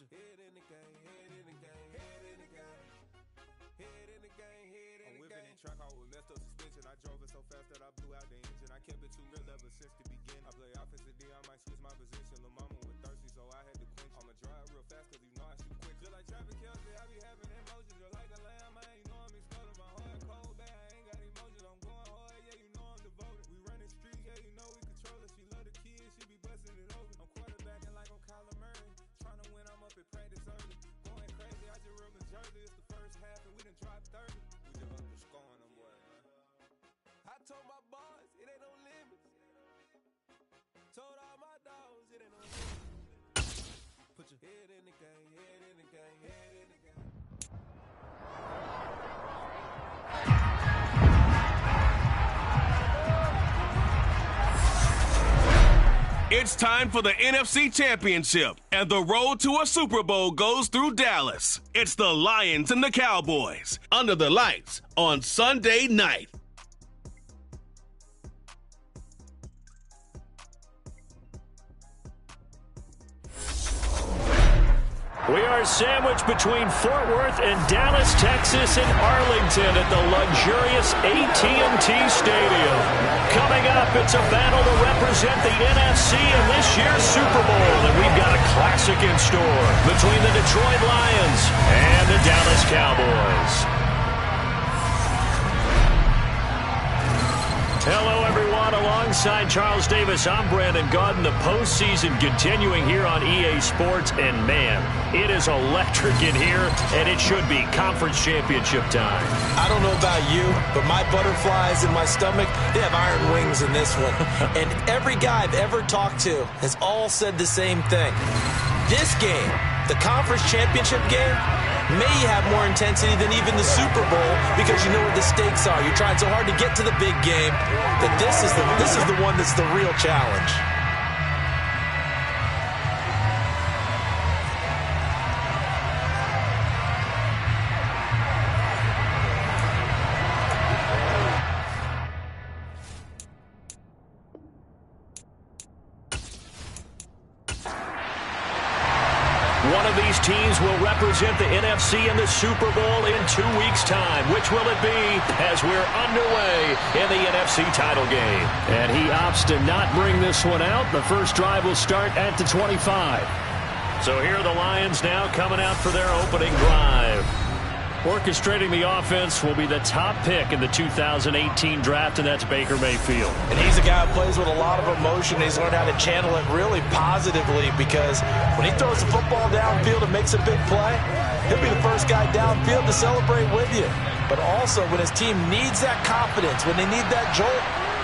Put your head in the game, head in the game, head in the game. Head in the game, head in the game. I'm whipping in track out with messed up suspension. I drove it so fast that I blew out the engine. I kept it too real ever since the beginning. I play offensive D, I might switch my position. Lil' mama was thirsty, so I had to quench. I'ma drive real fast, cause you know I shoot quick. Just like traffic Kelsey, I be having emotions. Just like a lamb, I ain't know I'm exploding. My heart cold, bad, I ain't got emotions. I'm going hard, yeah, you know I'm devoted. We running streets, yeah, you know we control it. She love the kids, she be busting it open. I'm quarterbacking like I'm Kyler Murray. Trying to win, I'm up at practice early. Going crazy, I just real Jersey. It's the first half and we done dropped 30. We just up to scoring them, boy, man. I told my boys, it ain't no limits. Told all my dogs, it ain't no limits. Put your head in the game, head in the game, head in the game. It's time for the NFC Championship, and the road to a Super Bowl goes through Dallas. It's the Lions and the Cowboys, under the lights on Sunday night. We are sandwiched between Fort Worth and Dallas, Texas, and Arlington at the luxurious AT&T Stadium. Coming up, it's a battle to represent the NFC in this year's Super Bowl, and we've got a classic in store between the Detroit Lions and the Dallas Cowboys. Hello, everyone. Alongside Charles Davis, I'm Brandon Gaudin. The postseason continuing here on EA Sports, and man, it is electric in here, and it should be conference championship time. I don't know about you, but my butterflies in my stomach, they have iron wings in this one. And every guy I've ever talked to has all said the same thing. This game, the conference championship game, may have more intensity than even the Super Bowl because you know what the stakes are. You're trying so hard to get to the big game that this is the one that's the real challenge. One of these teams will represent the NFC in the Super Bowl in 2 weeks' time. Which will it be as we're underway in the NFC title game? And he opts to not bring this one out. The first drive will start at the 25. So here are the Lions now coming out for their opening drive. Orchestrating the offense will be the top pick in the 2018 draft, and that's Baker Mayfield. And he's a guy who plays with a lot of emotion. He's learned how to channel it really positively because when he throws the football downfield and makes a big play, he'll be the first guy downfield to celebrate with you. But also when his team needs that confidence, when they need that jolt,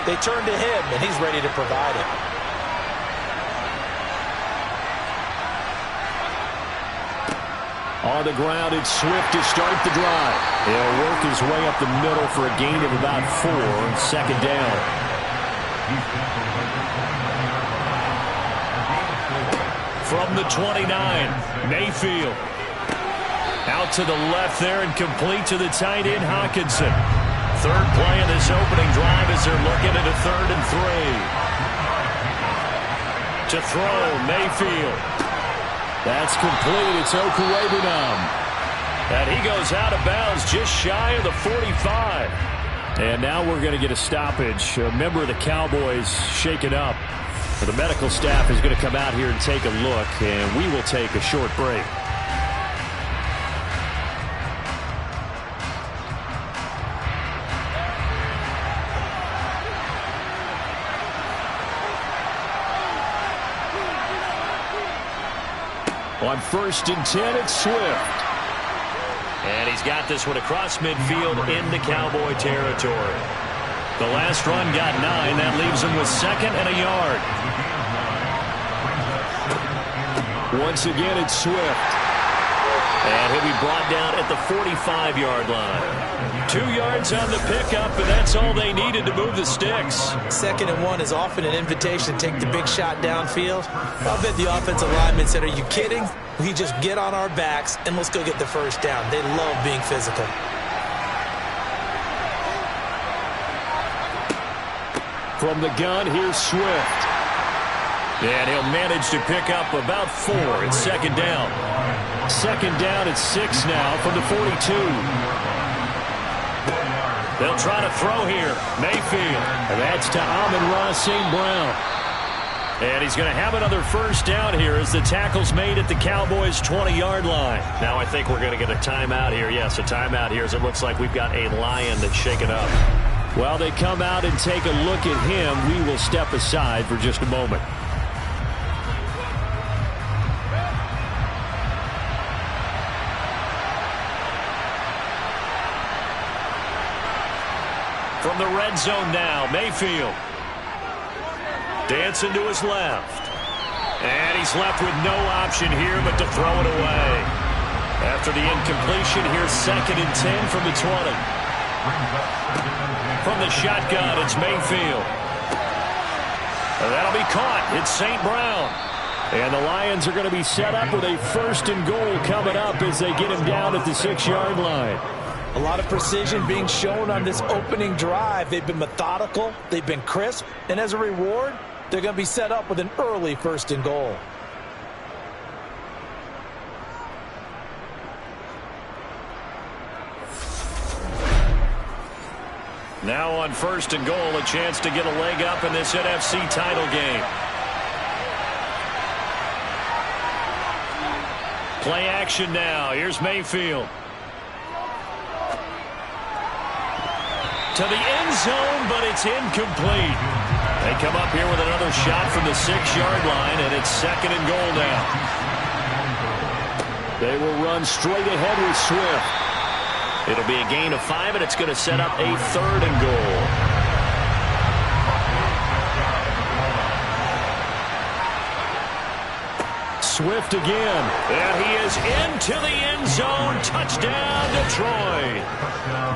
they turn to him, and he's ready to provide it. On the ground, it's Swift to start the drive. He'll work his way up the middle for a gain of about 4 on second down. From the 29, Mayfield. Out to the left there and complete to the tight end, Hawkinson. Third play of this opening drive as they're looking at a 3rd and 3. To throw, Mayfield. That's complete. It's Okuwebunam. And he goes out of bounds just shy of the 45. And now we're going to get a stoppage. A member of the Cowboys shaken up. The medical staff is going to come out here and take a look, and we will take a short break. On 1st and 10, it's Swift. And he's got this one across midfield into Cowboy territory. The last run got 9. That leaves him with 2nd and a yard. Once again, it's Swift. And he'll be brought down at the 45-yard line. 2 yards on the pickup, and that's all they needed to move the sticks. 2nd and 1 is often an invitation to take the big shot downfield. I bet the offensive linemen said, are you kidding? We just get on our backs and let's go get the first down. They love being physical. From the gun, here's Swift. And he'll manage to pick up about 4 at 2nd down. Second down at 6 now from the 42. They'll try to throw here. Mayfield. And that's to Amon-Ra St. Brown. And he's going to have another first down here as the tackle's made at the Cowboys' 20-yard line. Now I think we're going to get a timeout here. Yes, a timeout here as it looks like we've got a Lion that's shaken up. While they come out and take a look at him, we will step aside for just a moment. From the red zone now, Mayfield. Dancing to his left. And he's left with no option here but to throw it away. After the incompletion, here's 2nd and 10 from the 20. From the shotgun, it's Mayfield. And that'll be caught. It's St. Brown. And the Lions are going to be set up with a 1st and goal coming up as they get him down at the 6-yard line. A lot of precision being shown on this opening drive. They've been methodical. They've been crisp. And as a reward, they're going to be set up with an early 1st and goal. Now on 1st and goal, a chance to get a leg up in this NFC title game. Play action now. Here's Mayfield. To the end zone, but it's incomplete. They come up here with another shot from the 6-yard line, and it's 2nd and goal now. They will run straight ahead with Swift. It'll be a gain of 5, and it's going to set up a 3rd and goal. Swift again. And he is into the end zone. Touchdown, Detroit.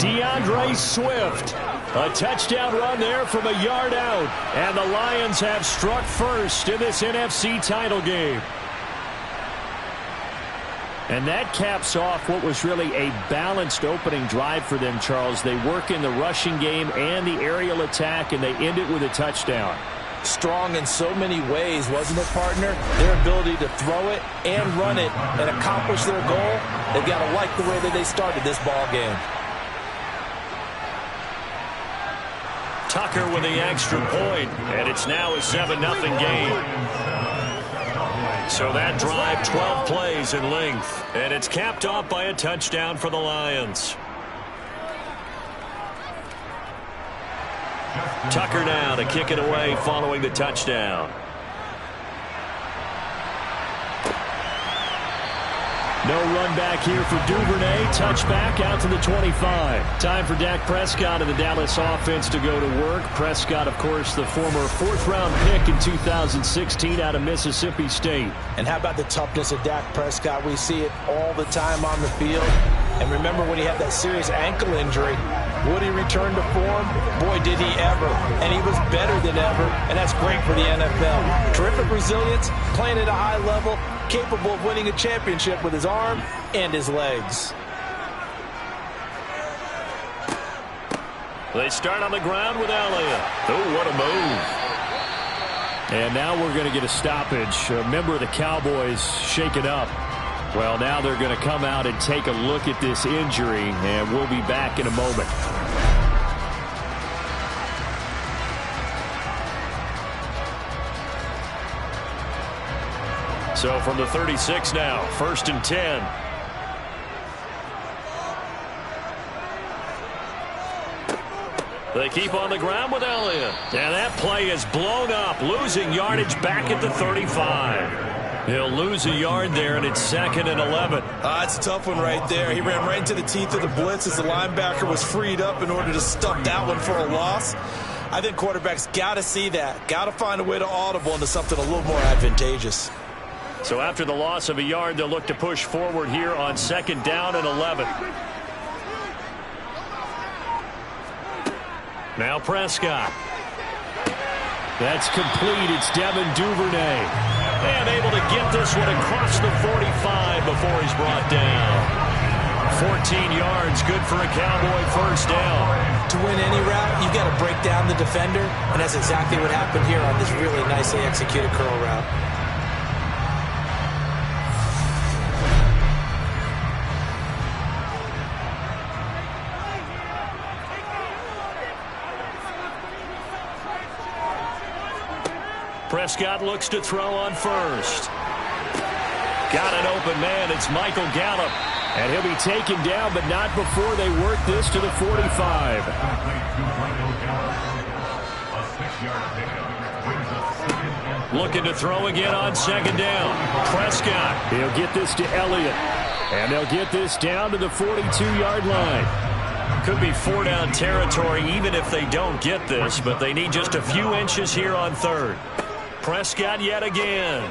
DeAndre Swift. A touchdown run there from a yard out. And the Lions have struck first in this NFC title game. And that caps off what was really a balanced opening drive for them, Charles. They work in the rushing game and the aerial attack, and they end it with a touchdown. Strong in so many ways, wasn't it, partner? Their ability to throw it and run it and accomplish their goal, they've got to like the way that they started this ball game. Tucker with the extra point, and it's now a 7-0 game. So that drive, 12 plays in length, and it's capped off by a touchdown for the Lions. Tucker now to kick it away following the touchdown. No run back here for Duvernay. Touchback out to the 25. Time for Dak Prescott and the Dallas offense to go to work. Prescott, of course, the former 4th-round pick in 2016 out of Mississippi State. And how about the toughness of Dak Prescott? We see it all the time on the field. And remember when he had that serious ankle injury, would he return to form? Boy, did he ever. And he was better than ever, and that's great for the NFL. Terrific resilience, playing at a high level, capable of winning a championship with his arm and his legs. They start on the ground with Elliott. Oh, what a move. And now we're going to get a stoppage. A member of the Cowboys shaken up. Well, now they're going to come out and take a look at this injury, and we'll be back in a moment. So from the 36 now, 1st and 10. They keep on the ground with Elliott. And that play is blown up, losing yardage back at the 35. He'll lose a yard there, and it's 2nd and 11. It's a tough one right there. He ran right into the teeth of the blitz as the linebacker was freed up in order to stuff that one for a loss. I think quarterbacks got to see that. Got to find a way to audible into something a little more advantageous. So after the loss of a yard, they'll look to push forward here on 2nd down and 11. Now Prescott. That's complete. It's Devin Duvernay. And able to get this one across the 45 before he's brought down. 14 yards, good for a Cowboy first down. To win any route, you've got to break down the defender, and that's exactly what happened here on this really nicely executed curl route. Prescott looks to throw on first. Got an open man. It's Michael Gallup. And he'll be taken down, but not before they work this to the 45. Looking to throw again on second down. Prescott. He'll get this to Elliott. And they'll get this down to the 42-yard line. Could be 4-down territory even if they don't get this, but they need just a few inches here on third. Prescott yet again.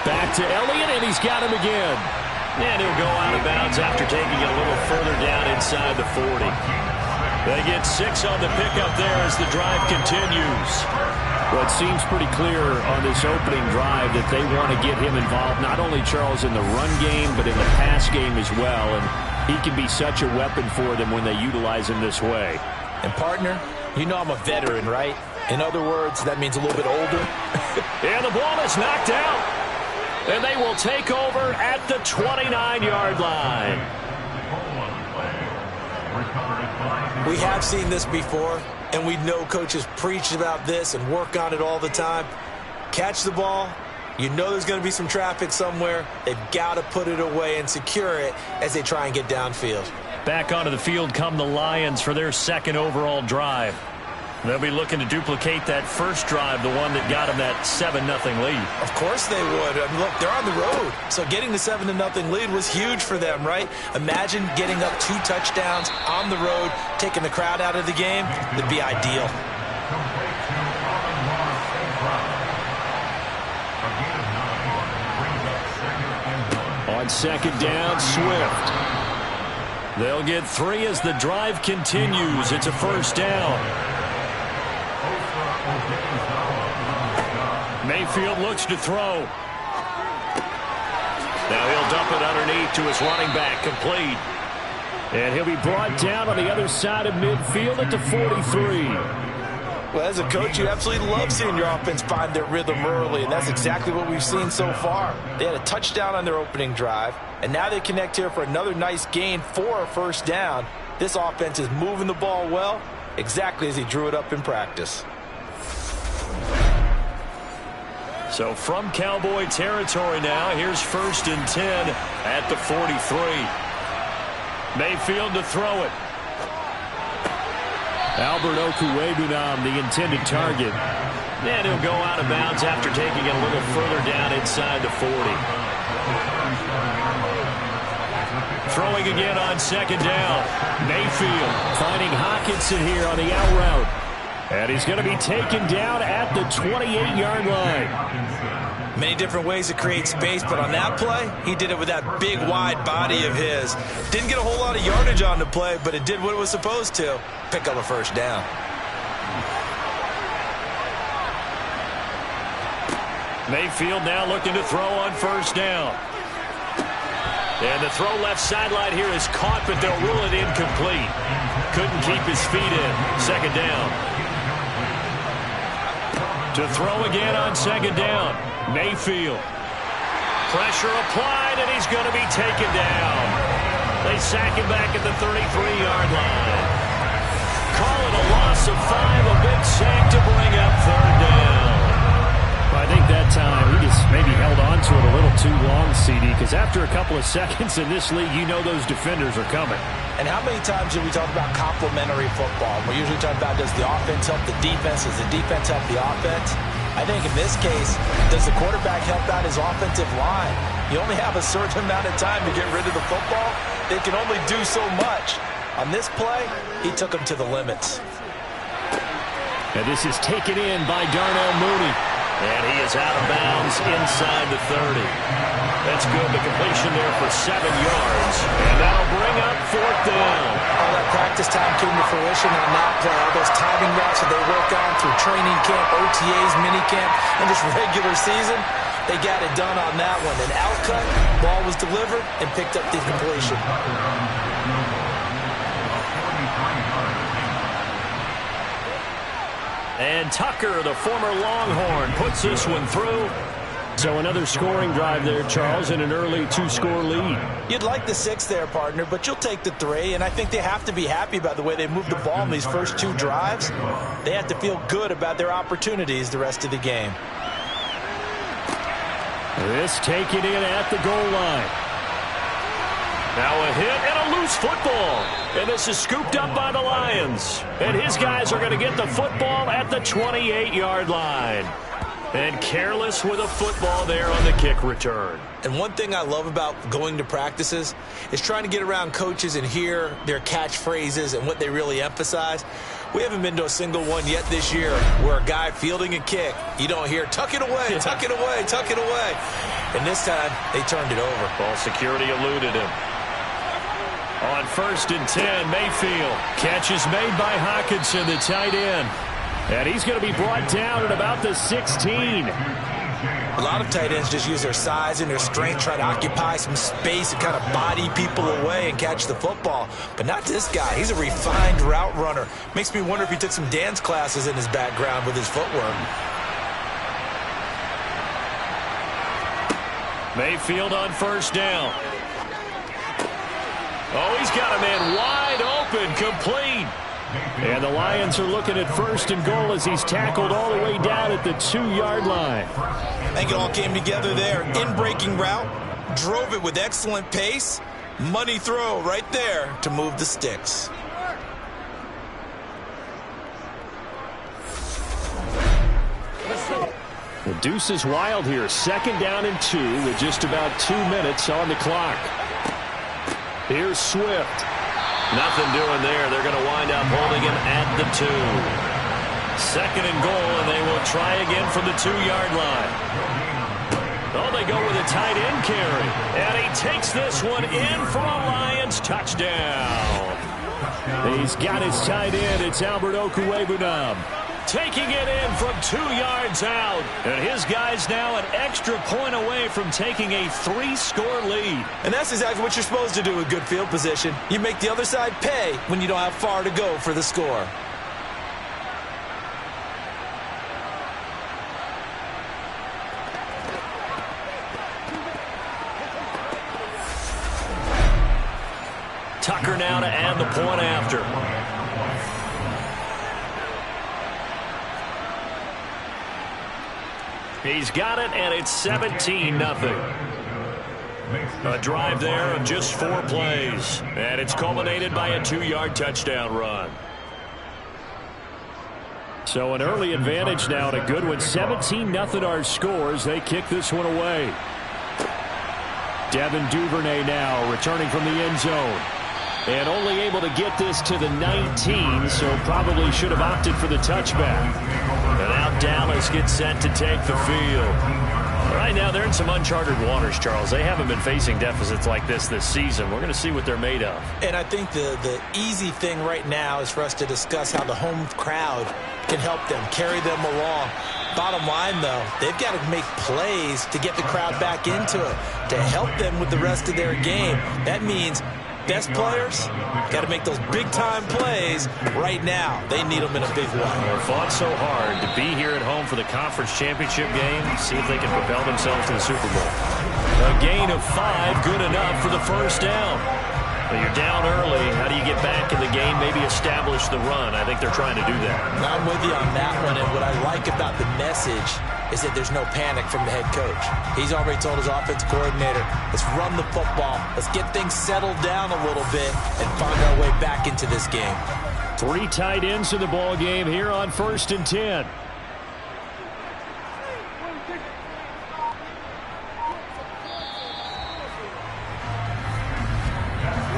Back to Elliott, and he's got him again. And he'll go out of bounds after taking it a little further down inside the 40. They get 6 on the pickup there as the drive continues. Well, it seems pretty clear on this opening drive that they want to get him involved, not only, Charles, in the run game, but in the pass game as well. And he can be such a weapon for them when they utilize him this way. And, partner, you know I'm a veteran, right? In other words, that means a little bit older. And the ball is knocked out. And they will take over at the 29-yard line. We have seen this before, and we know coaches preach about this and work on it all the time. Catch the ball. You know there's going to be some traffic somewhere. They've got to put it away and secure it as they try and get downfield. Back onto the field come the Lions for their second overall drive. They'll be looking to duplicate that first drive, the one that got them that 7-0 lead. Of course they would. I mean, look, they're on the road. So getting the 7-0 lead was huge for them, right? Imagine getting up 2 touchdowns on the road, taking the crowd out of the game. That'd be ideal. On second down, Swift. They'll get 3 as the drive continues. It's a first down. Mayfield looks to throw. Now he'll dump it underneath to his running back, complete. And he'll be brought down on the other side of midfield at the 43. Well, as a coach, you absolutely love seeing your offense find their rhythm early, and that's exactly what we've seen so far. They had a touchdown on their opening drive, and now they connect here for another nice gain for a first down. This offense is moving the ball well, exactly as he drew it up in practice. So from Cowboy territory now, here's 1st and 10 at the 43. Mayfield to throw it. Albert Okwuegbunam, the intended target. And he'll go out of bounds after taking it a little further down inside the 40. Throwing again on second down. Mayfield finding Hockenson here on the out route. And he's going to be taken down at the 28-yard line. Many different ways to create space, but on that play, he did it with that big, wide body of his. Didn't get a whole lot of yardage on the play, but it did what it was supposed to. Pick up a first down. Mayfield now looking to throw on first down. And the throw left sideline here is caught, but they'll rule it incomplete. Couldn't keep his feet in. Second down. To throw again on second down. Mayfield. Pressure applied, and he's going to be taken down. They sack him back at the 33-yard line. Call it a loss of 5, a big sack to bring up third down. I think that time he just maybe held on to it a little too long, CD, because after a couple of seconds in this league, you know those defenders are coming. And how many times do we talk about complementary football? We're usually talking about, does the offense help the defense? Does the defense help the offense? I think in this case, does the quarterback help out his offensive line? You only have a certain amount of time to get rid of the football. They can only do so much. On this play, he took them to the limits. And this is taken in by Darnell Mooney. And he is out of bounds inside the 30. That's good. The completion there for 7 yards. And that'll bring up fourth down. All that practice time came to fruition on that play. All those timing routes that they work on through training camp, OTAs, minicamp, and just regular season, they got it done on that one. An outcut, ball was delivered, and picked up the completion. And Tucker, the former Longhorn, puts this one through. So another scoring drive there, Charles, and an early 2-score lead. You'd like the 6 there, partner, but you'll take the 3, and I think they have to be happy about the way they moved the ball in these first 2 drives. They have to feel good about their opportunities the rest of the game. This taken in at the goal line. Now a hit and a loose football. And this is scooped up by the Lions. And his guys are going to get the football at the 28-yard line. And careless with a football there on the kick return. And one thing I love about going to practices is trying to get around coaches and hear their catchphrases and what they really emphasize. We haven't been to a single one yet this year where a guy fielding a kick, you don't hear, tuck it away, tuck it away, tuck it away. And this time, they turned it over. Ball security eluded him. On 1st and 10, Mayfield. Catch is made by Hockenson, the tight end. And he's going to be brought down at about the 16. A lot of tight ends just use their size and their strength, try to occupy some space and kind of body people away and catch the football. But not this guy. He's a refined route runner. Makes me wonder if he took some dance classes in his background with his footwork. Mayfield on 1st down. Oh, he's got a man wide open, complete. And the Lions are looking at 1st and goal as he's tackled all the way down at the 2-yard line. I think it all came together there. In-breaking route, drove it with excellent pace. Money throw right there to move the sticks. The deuce is wild here. 2nd down and 2 with just about 2 minutes on the clock. Here's Swift. Nothing doing there. They're going to wind up holding him at the 2. 2nd and goal, and they will try again from the 2-yard line. Oh, they go with a tight end carry. And he takes this one in for a Lions touchdown. He's got his tight end. It's Albert Okwuegbunam. Taking it in from 2 yards out. And his guy's now an extra point away from taking a 3-score lead. And that's exactly what you're supposed to do with good field position. You make the other side pay when you don't have far to go for the score. Tucker now to add the point after. He's got it, and it's 17-0. A drive there of just 4 plays. And it's culminated by a 2-yard touchdown run. So an early advantage now, and a good one. 17-0 our scores. They kick this one away. Devin Duvernay now returning from the end zone. And only able to get this to the 19, so probably should have opted for the touchback. And now Dallas gets set to take the field. Right now, they're in some uncharted waters, Charles. They haven't been facing deficits like this season. We're going to see what they're made of. And I think the easy thing right now is for us to discuss how the home crowd can help them, carry them along. Bottom line, though, they've got to make plays to get the crowd back into it, to help them with the rest of their game. That means best players got to make those big-time plays right now. They need them in a big way. They fought so hard to be here at home for the conference championship game. See if they can propel themselves to the Super Bowl. A gain of 5, good enough for the 1st down. Well, you're down early. How do you get back in the game, maybe establish the run? I think they're trying to do that. I'm with you on that one, and what I like about the message is that there's no panic from the head coach. He's already told his offensive coordinator, let's run the football, let's get things settled down a little bit and find our way back into this game. 3 tight ends in the ball game here on 1st and 10.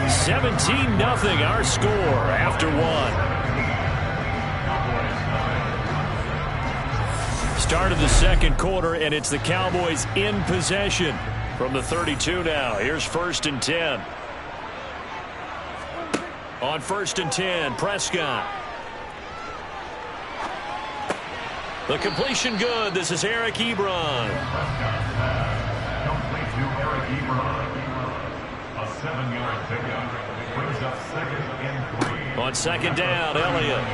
$17-0 our score after 1. Start of the 2nd quarter, and it's the Cowboys in possession. From the 32 now, here's 1st and 10. On 1st and 10, Prescott. The completion good. This is Eric Ebron. Complete to Eric Ebron. A 7-yard pickup brings up 2nd and 3. On 2nd down, Elliott.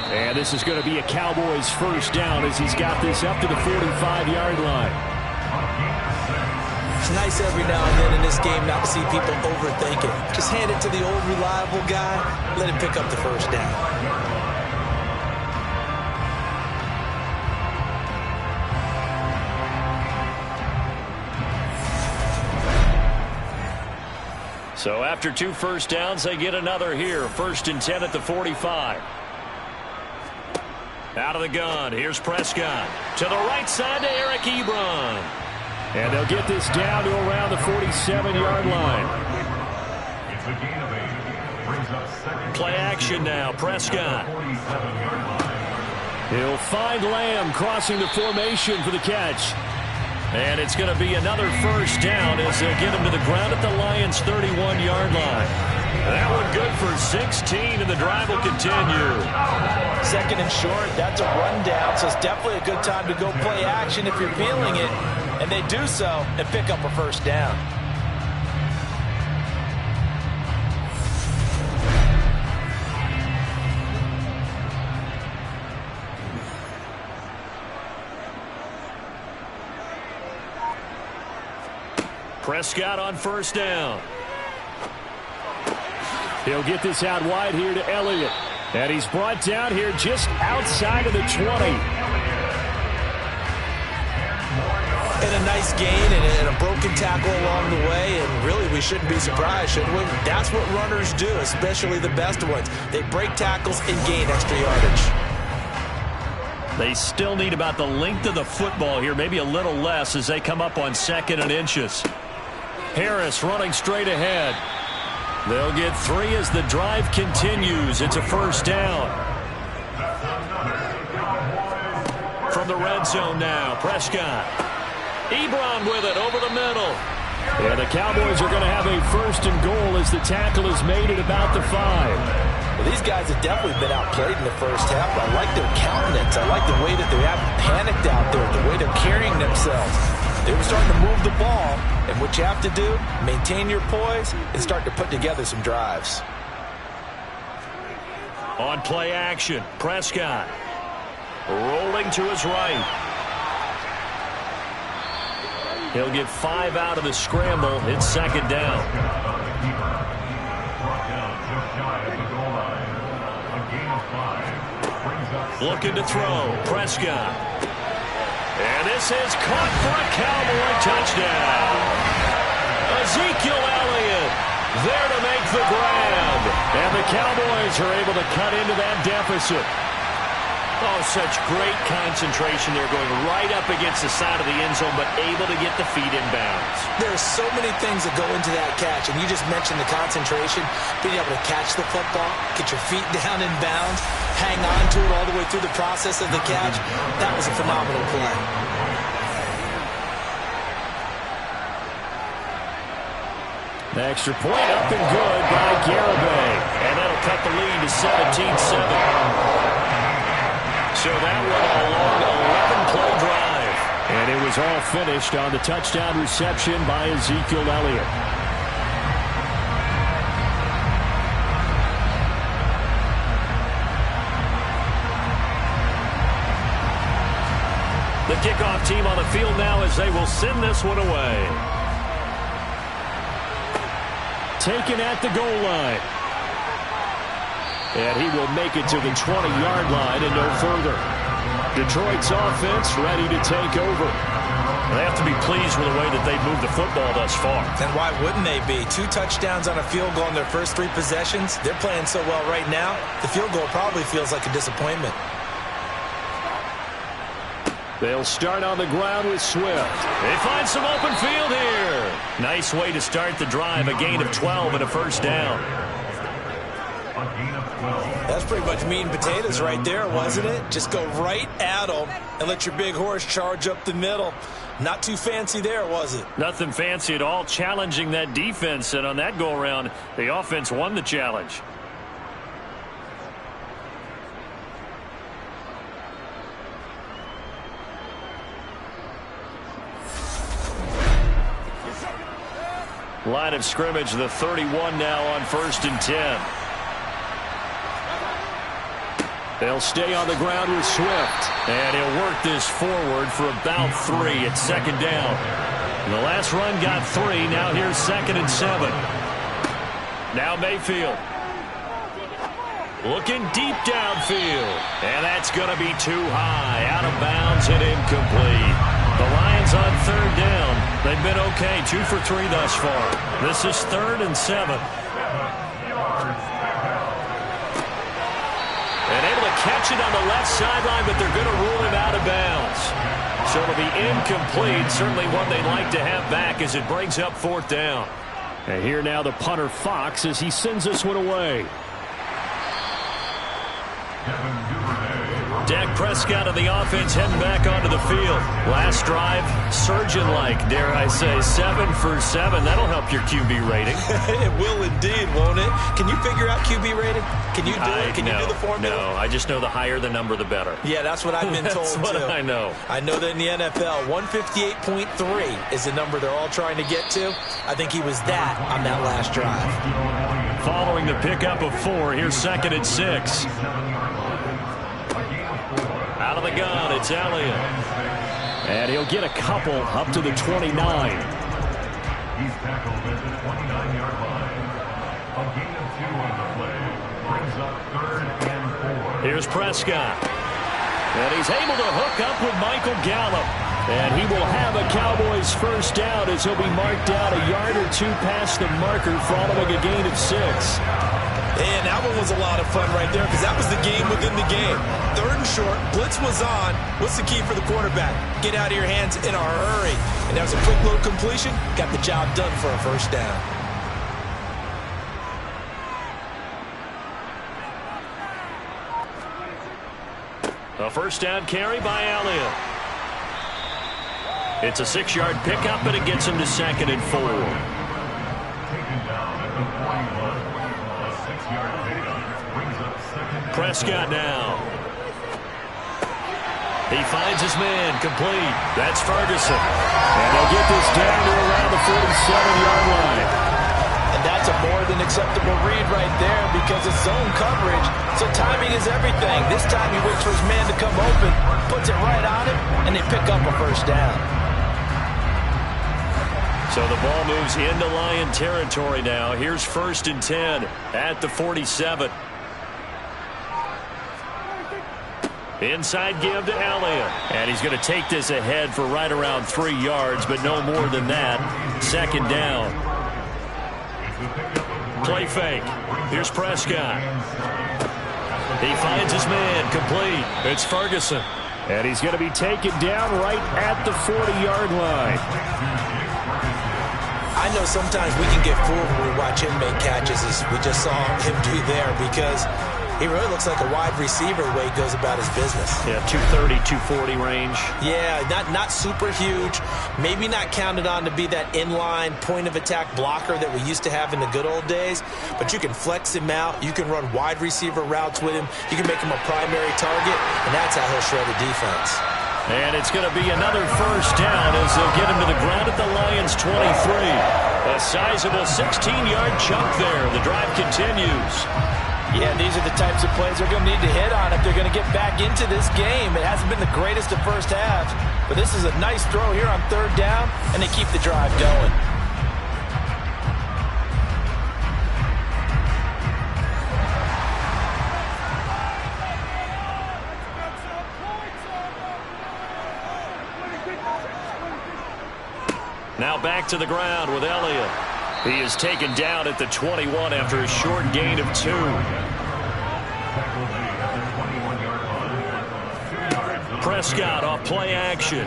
And this is going to be a Cowboys 1st down as he's got this up to the 45-yard line. nice every now and then in this game not to see people overthink it. Just hand it to the old reliable guy, let him pick up the first down. So after 2 first downs, they get another here. 1st and 10 at the 45. Out of the gun. Here's Prescott. To the right side to Eric Ebron. And they'll get this down to around the 47-yard line. It's a gain of 8. Brings up second. Play action now. Prescott. 47-yard line. He'll find Lamb crossing the formation for the catch. And it's going to be another first down as they get him to the ground at the Lions' 31-yard line. That one good for 16, and the drive will continue. 2nd and short, that's a rundown, so it's definitely a good time to go play action if you're feeling it. And they do so and pick up a first down. Prescott on first down. He'll get this out wide here to Elliott. And he's brought down here just outside of the 20. And a nice gain and a broken tackle along the way. And really, we shouldn't be surprised, should we? That's what runners do, especially the best ones. They break tackles and gain extra yardage. They still need about the length of the football here, maybe a little less as they come up on 2nd and inches. Harris running straight ahead. They'll get 3 as the drive continues. It's a first down. From the red zone now, Prescott. Ebron with it over the middle. Yeah, the Cowboys are going to have a 1st and goal as the tackle is made at about the 5. Well, these guys have definitely been outplayed in the first half. I like their countenance. I like the way that they haven't panicked out there, the way they're carrying themselves. They were starting to move the ball, and what you have to do, maintain your poise and start to put together some drives. On play action, Prescott rolling to his right. He'll get 5 out of the scramble. It's 2nd down. Looking to throw. Prescott. And this is caught for a Cowboy touchdown. Ezekiel Elliott there to make the grab. And the Cowboys are able to cut into that deficit. Oh, such great concentration there, going right up against the side of the end zone, but able to get the feet in bounds. There's so many things that go into that catch, and you just mentioned the concentration, being able to catch the football, get your feet down in bounds, hang on to it all the way through the process of the catch. That was a phenomenal play. The extra point up and good by Garibay. And that'll cut the lead to 17-7. So that went a long 11-play drive. And it was all finished on the touchdown reception by Ezekiel Elliott. The kickoff team on the field now as they will send this one away. Taken at the goal line. And he will make it to the 20-yard line and no further. Detroit's offense ready to take over. They have to be pleased with the way that they've moved the football thus far. And why wouldn't they be? 2 touchdowns on a field goal in their first 3 possessions. They're playing so well right now, the field goal probably feels like a disappointment. They'll start on the ground with Swift. They find some open field here. Nice way to start the drive. A gain of 12 and a first down. That's pretty much meat and potatoes right there, wasn't it? Just go right at them and let your big horse charge up the middle. Not too fancy there, was it? Nothing fancy at all, challenging that defense. And on that go-around, the offense won the challenge. Line of scrimmage, the 31 now on 1st and 10. They'll stay on the ground with Swift. And he'll work this forward for about 3 at 2nd down. The last run got 3. Now here's 2nd and 7. Now Mayfield. Looking deep downfield. And that's going to be too high. Out of bounds and incomplete. The Lions on 3rd down. They've been okay. 2 for 3 thus far. This is 3rd and 7. And able to catch it on the left sideline, but they're going to rule him out of bounds. So it'll be incomplete. Certainly one they'd like to have back as it brings up 4th down. And here now the punter Fox as he sends this one away. Dak Prescott of the offense heading back onto the field. Last drive, surgeon-like, dare I say, 7 for 7. That'll help your QB rating. It will indeed, won't it? Can you figure out QB rating? Can you do it? Can you do the formula? No, I just know the higher the number, the better. Yeah, that's what I've been told, that's what too. I know. I know that in the NFL, 158.3 is the number they're all trying to get to. I think he was that on that last drive. Following the pickup of 4, here's 2nd and 6. Out of the gun, it's Elliott. And he'll get a couple up to the 29. He's tackled at the 29-yard line. A gain of 2 on the play. Brings up 3rd and 4. Here's Prescott. And he's able to hook up with Michael Gallup. And he will have a Cowboys first down as he'll be marked out a yard or 2 past the marker following a gain of 6. And that one was a lot of fun right there because that was the game within the game. 3rd and short, blitz was on. What's the key for the quarterback? Get out of your hands in a hurry. And that was a quick little completion. Got the job done for a first down. A first down carry by Elliott. It's a 6-yard pickup, and it gets him to 2nd and 4. Taken down at the 41. A 6-yard pickup brings up 2nd and 4. Prescott now. He finds his man, complete. That's Ferguson. And they'll get this down to around the 47-yard line. And that's a more than acceptable read right there because it's zone coverage, so timing is everything. This time he waits for his man to come open, puts it right on him, and they pick up a first down. So the ball moves into Lion territory now. Here's 1st and 10 at the 47. Inside give to Elliott. And he's going to take this ahead for right around 3 yards, but no more than that. 2nd down. Play fake. Here's Prescott. He finds his man, complete. It's Ferguson. And he's going to be taken down right at the 40-yard line. I know sometimes we can get fooled when we watch him make catches, as we just saw him do there, because he really looks like a wide receiver the way he goes about his business. Yeah, 230, 240 range. Yeah, not super huge. Maybe not counted on to be that inline point-of-attack blocker that we used to have in the good old days, but you can flex him out. You can run wide receiver routes with him. You can make him a primary target, and that's how he'll shred a defense. And it's going to be another first down as they'll get him to the ground at the Lions' 23. A sizable 16-yard chunk there. The drive continues. Yeah, these are the types of plays they're going to need to hit on if they're going to get back into this game. It hasn't been the greatest of first halves, but this is a nice throw here on 3rd down, and they keep the drive going. Now back to the ground with Elliott. He is taken down at the 21 after a short gain of 2. Prescott off play action.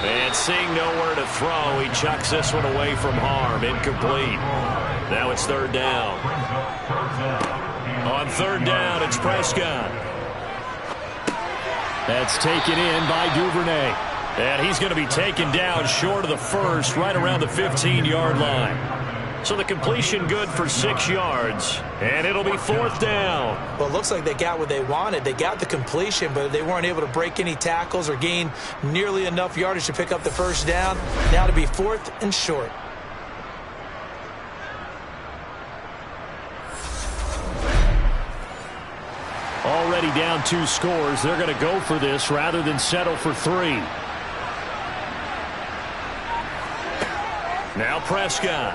And seeing nowhere to throw, he chucks this one away from harm. Incomplete. Now it's 3rd down. On 3rd down, it's Prescott. That's taken in by Duvernay. And he's going to be taken down short of the first, right around the 15-yard line. So the completion good for 6 yards, and it'll be 4th down. Well, it looks like they got what they wanted. They got the completion, but they weren't able to break any tackles or gain nearly enough yardage to pick up the first down. Now to be 4th and short. Already down 2 scores. They're going to go for this rather than settle for 3. Now Prescott.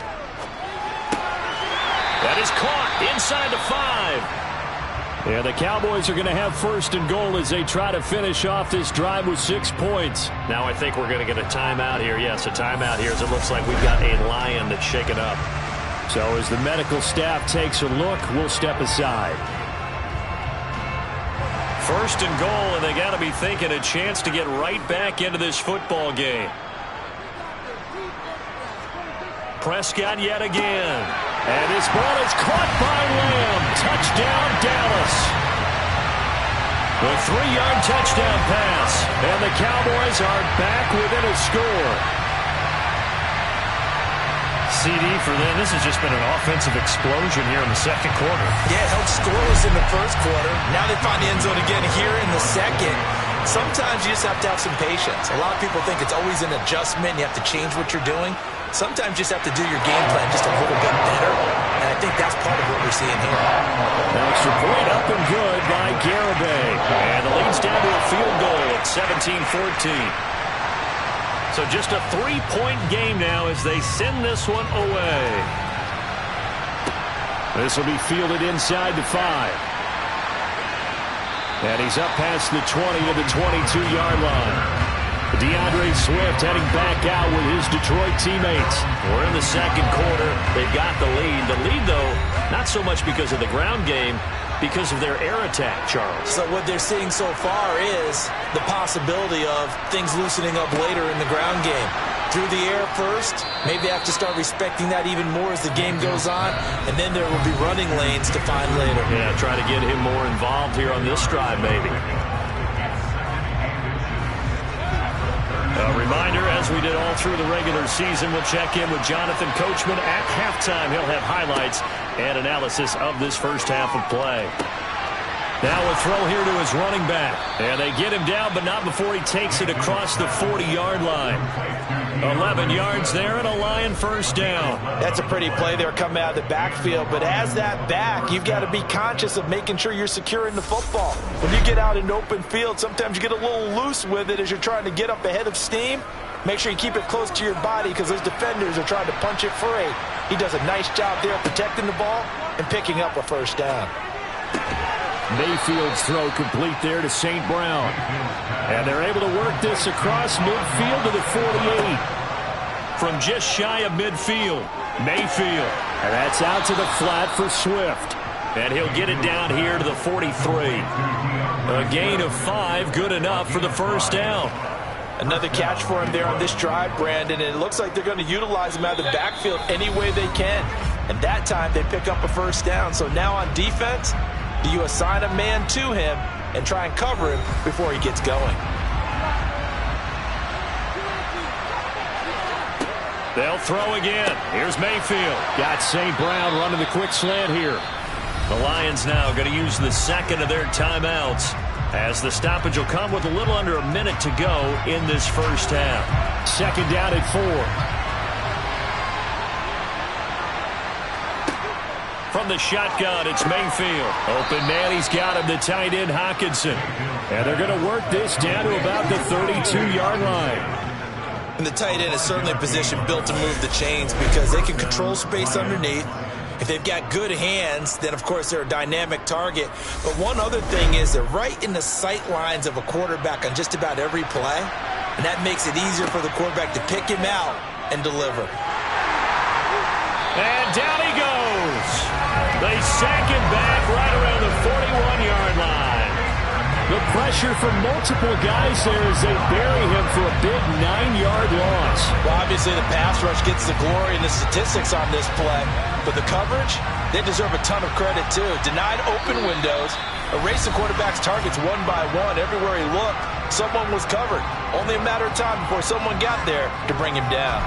That is caught inside the 5. Yeah, the Cowboys are going to have first and goal as they try to finish off this drive with 6 points. Now I think we're going to get a timeout here. Yes, a timeout here as it looks like we've got a Lion that's shaken up. So as the medical staff takes a look, we'll step aside. First and goal, and they got to be thinking a chance to get right back into this football game. Prescott yet again. And his ball is caught by Lamb. Touchdown, Dallas. The 3-yard touchdown pass. And the Cowboys are back within a score. CD for them. This has just been an offensive explosion here in the second quarter. Yeah, held scoreless in the first quarter. Now they find the end zone again here in the second. Sometimes you just have to have some patience. A lot of people think it's always an adjustment. You have to change what you're doing. Sometimes you just have to do your game plan just a little bit better. And I think that's part of what we're seeing here. An extra point up and good by Garibay. And the lead's down to a field goal at 17-14. So just a 3-point game now as they send this one away. This will be fielded inside the 5. And he's up past the 20 to the 22-yard line. DeAndre Swift heading back out with his Detroit teammates. We're in the second quarter. They've got the lead. The lead, though, not so much because of the ground game, because of their air attack, Charles. So what they're seeing so far is the possibility of things loosening up later in the ground game. Through the air first, maybe they have to start respecting that even more as the game goes on, and then there will be running lanes to find later. Yeah, try to get him more involved here on this drive, maybe. A reminder, as we did all through the regular season, we'll check in with Jonathan Coachman at halftime. He'll have highlights and analysis of this first half of play. Now a throw here to his running back. And they get him down, but not before he takes it across the 40-yard line. 11 yards there and a Lion first down. That's a pretty play there coming out of the backfield. But as that back, you've got to be conscious of making sure you're securing the football. When you get out in open field, sometimes you get a little loose with it as you're trying to get up ahead of steam. Make sure you keep it close to your body because those defenders are trying to punch it free. He does a nice job there protecting the ball and picking up a first down. Mayfield's throw complete there to St. Brown. And they're able to work this across midfield to the 48. From just shy of midfield, Mayfield. And that's out to the flat for Swift. And he'll get it down here to the 43. A gain of 5, good enough for the first down. Another catch for him there on this drive, Brandon, and it looks like they're going to utilize him out of the backfield any way they can. And that time they pick up a first down. So now on defense, do you assign a man to him and try and cover him before he gets going? They'll throw again. Here's Mayfield. Got St. Brown running the quick slant here. The Lions now going to use the second of their timeouts as the stoppage will come with a little under a minute to go in this first half. Second down at 4. From the shotgun, it's Mayfield. Open man, he's got him, the tight end, Hockenson. And they're going to work this down to about the 32-yard line. And the tight end is certainly a position built to move the chains because they can control space underneath. If they've got good hands, then, of course, they're a dynamic target. But one other thing is they're right in the sight lines of a quarterback on just about every play. And that makes it easier for the quarterback to pick him out and deliver. And down he goes. They sack him back right around the 41-yard line. The pressure from multiple guys there as they bury him for a big 9-yard loss. Well, obviously the pass rush gets the glory and the statistics on this play. But the coverage, they deserve a ton of credit too. Denied open windows, erased the quarterback's targets one by one. Everywhere he looked, someone was covered. Only a matter of time before someone got there to bring him down.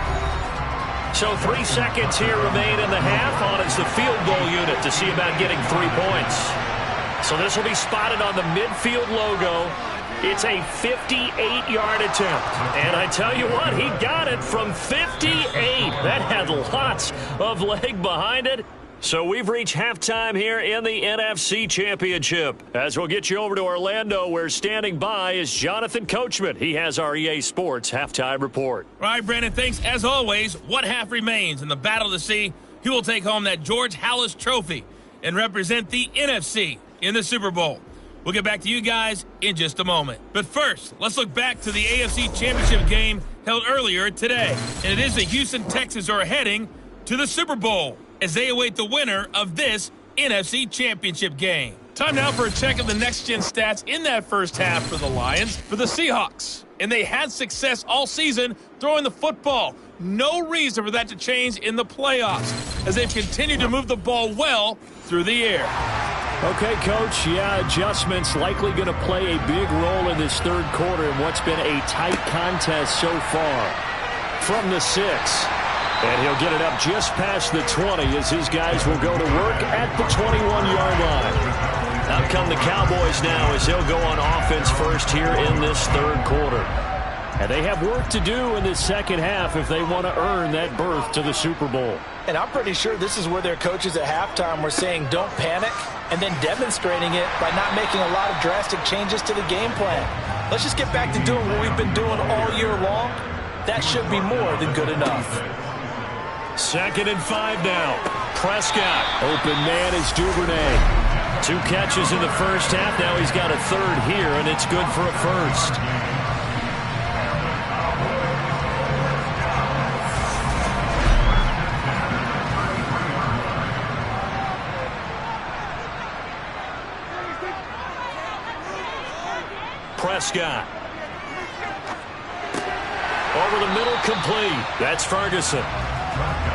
So 3 seconds here remain in the half on it's the field goal unit to see about getting 3 points. So this will be spotted on the midfield logo. It's a 58-yard attempt. And I tell you what, he got it from 58. That had lots of leg behind it. So we've reached halftime here in the NFC Championship. As we'll get you over to Orlando, where standing by is Jonathan Coachman. He has our EA Sports halftime report. All right, Brandon, thanks. As always, one half remains in the battle to see who will take home that George Halas trophy and represent the NFC in the Super Bowl. We'll get back to you guys in just a moment. But first, let's look back to the AFC Championship game held earlier today. And it is the Houston Texans who are heading to the Super Bowl as they await the winner of this NFC Championship game. Time now for a check of the next-gen stats in that first half for the Lions for the Seahawks. And they had success all season throwing the football. No reason for that to change in the playoffs as they've continued to move the ball well through the air. Okay, Coach, adjustments likely going to play a big role in this third quarter in what's been a tight contest so far. From the 6. And he'll get it up just past the 20 as his guys will go to work at the 21-yard line. Out come the Cowboys now as they'll go on offense first here in this third quarter. And they have work to do in this second half if they want to earn that berth to the Super Bowl. And I'm pretty sure this is where their coaches at halftime were saying don't panic and then demonstrating it by not making a lot of drastic changes to the game plan. Let's just get back to doing what we've been doing all year long. That should be more than good enough. 2nd and 5 now. Prescott. Open man is Duvernay. 2 catches in the first half. Now he's got a third here, and it's good for a first. Prescott. Over the middle, complete. That's Ferguson.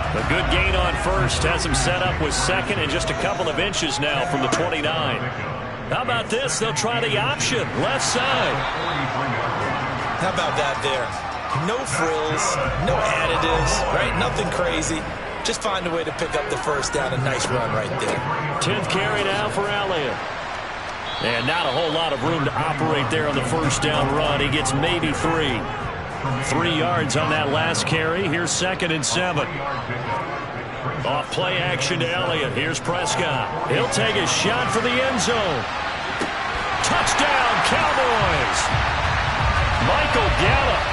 A good gain on first. Has him set up with second and just a couple of inches now from the 29. How about this? They'll try the option. Left side. How about that there? No frills, no additives, right? Nothing crazy. Just find a way to pick up the first down. A nice run right there. 10th carry now for Elliott. And not a whole lot of room to operate there on the first down run. He gets maybe 3. 3 yards on that last carry. Here's 2nd and 7. Off play action to Elliott. Here's Prescott. He'll take a shot for the end zone. Touchdown, Cowboys. Michael Gallup,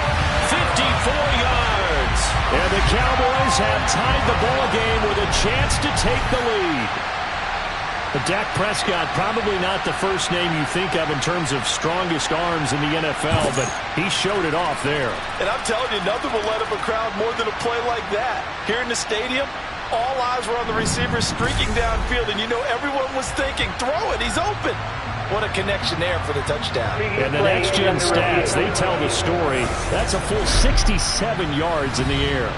54 yards. And the Cowboys have tied the ball game with a chance to take the lead. But Dak Prescott, probably not the first name you think of in terms of strongest arms in the NFL, but he showed it off there. And I'm telling you, nothing will let up a crowd more than a play like that. Here in the stadium, all eyes were on the receiver streaking downfield, and you know everyone was thinking, throw it, he's open. What a connection there for the touchdown. And the next-gen stats, they tell the story. That's a full 67 yards in the air.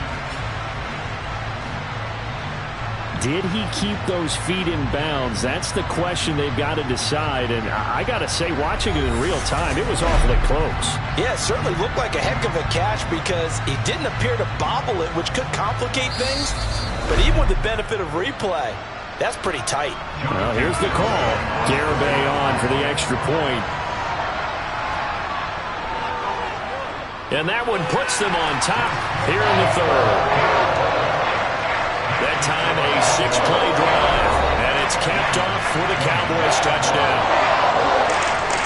Did he keep those feet in bounds? That's the question they've got to decide. And I got to say, watching it in real time, it was awfully close. Yeah, it certainly looked like a heck of a catch because he didn't appear to bobble it, which could complicate things. But even with the benefit of replay, that's pretty tight. Well, here's the call. Garibay on for the extra point. And that one puts them on top here in the third. That time a 6-play drive, and it's capped off for the Cowboys touchdown.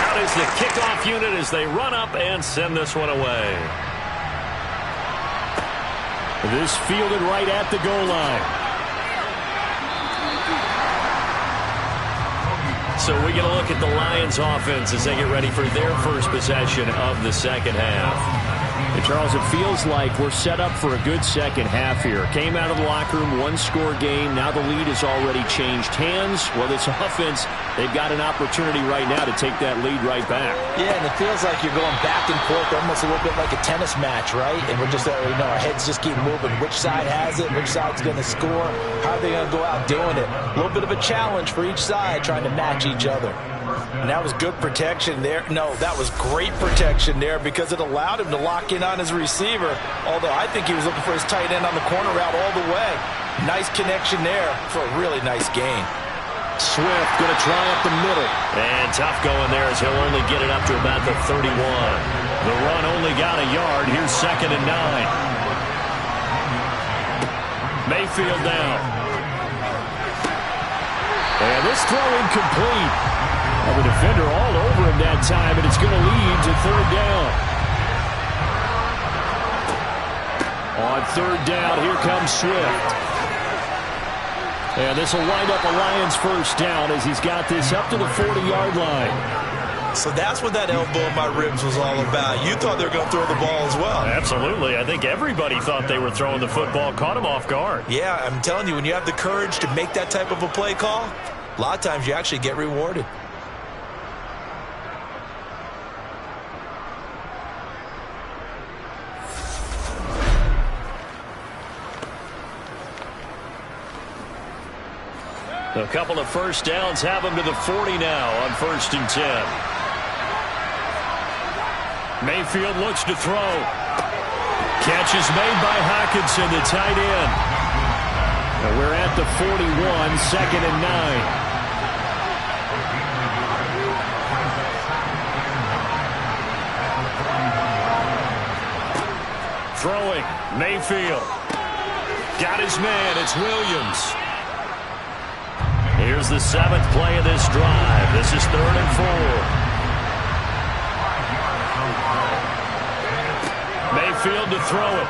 Out is the kickoff unit as they run up and send this one away. This fielded right at the goal line. So we get a look at the Lions offense as they get ready for their first possession of the second half. And Charles, it feels like we're set up for a good second half here. Came out of the locker room, 1-score game. Now the lead has already changed hands. Well, this offense, they've got an opportunity right now to take that lead right back. Yeah, and it feels like you're going back and forth, almost a little bit like a tennis match, right? And we're just, our heads just keep moving. Which side has it? Which side's going to score? How are they going to go out doing it? A little bit of a challenge for each side, trying to match each other. And that was good protection there. No, that was great protection there because it allowed him to lock in on his receiver, although I think he was looking for his tight end on the corner route all the way. Nice connection there for a really nice gain. Swift going to try up the middle. And tough going there as he'll only get it up to about the 31. The run only got a yard. Here's 2nd and 9. Mayfield down. And this throw incomplete. And the defender all over him that time, and it's going to lead to third down. On third down, here comes Swift. And this will wind up a Lions first down as he's got this up to the 40-yard line. So that's what that elbow in my ribs was all about. You thought they were going to throw the ball as well. Absolutely. I think everybody thought they were throwing the football, caught him off guard. Yeah, I'm telling you, when you have the courage to make that type of a play call, a lot of times you actually get rewarded. A couple of first downs have him to the 40 now on 1st and 10. Mayfield looks to throw. Catch is made by Hockenson, the tight end. And we're at the 41, 2nd and 9. Throwing, Mayfield. Got his man, it's Williams. Here's the 7th play of this drive. This is 3rd and 4. Mayfield to throw it.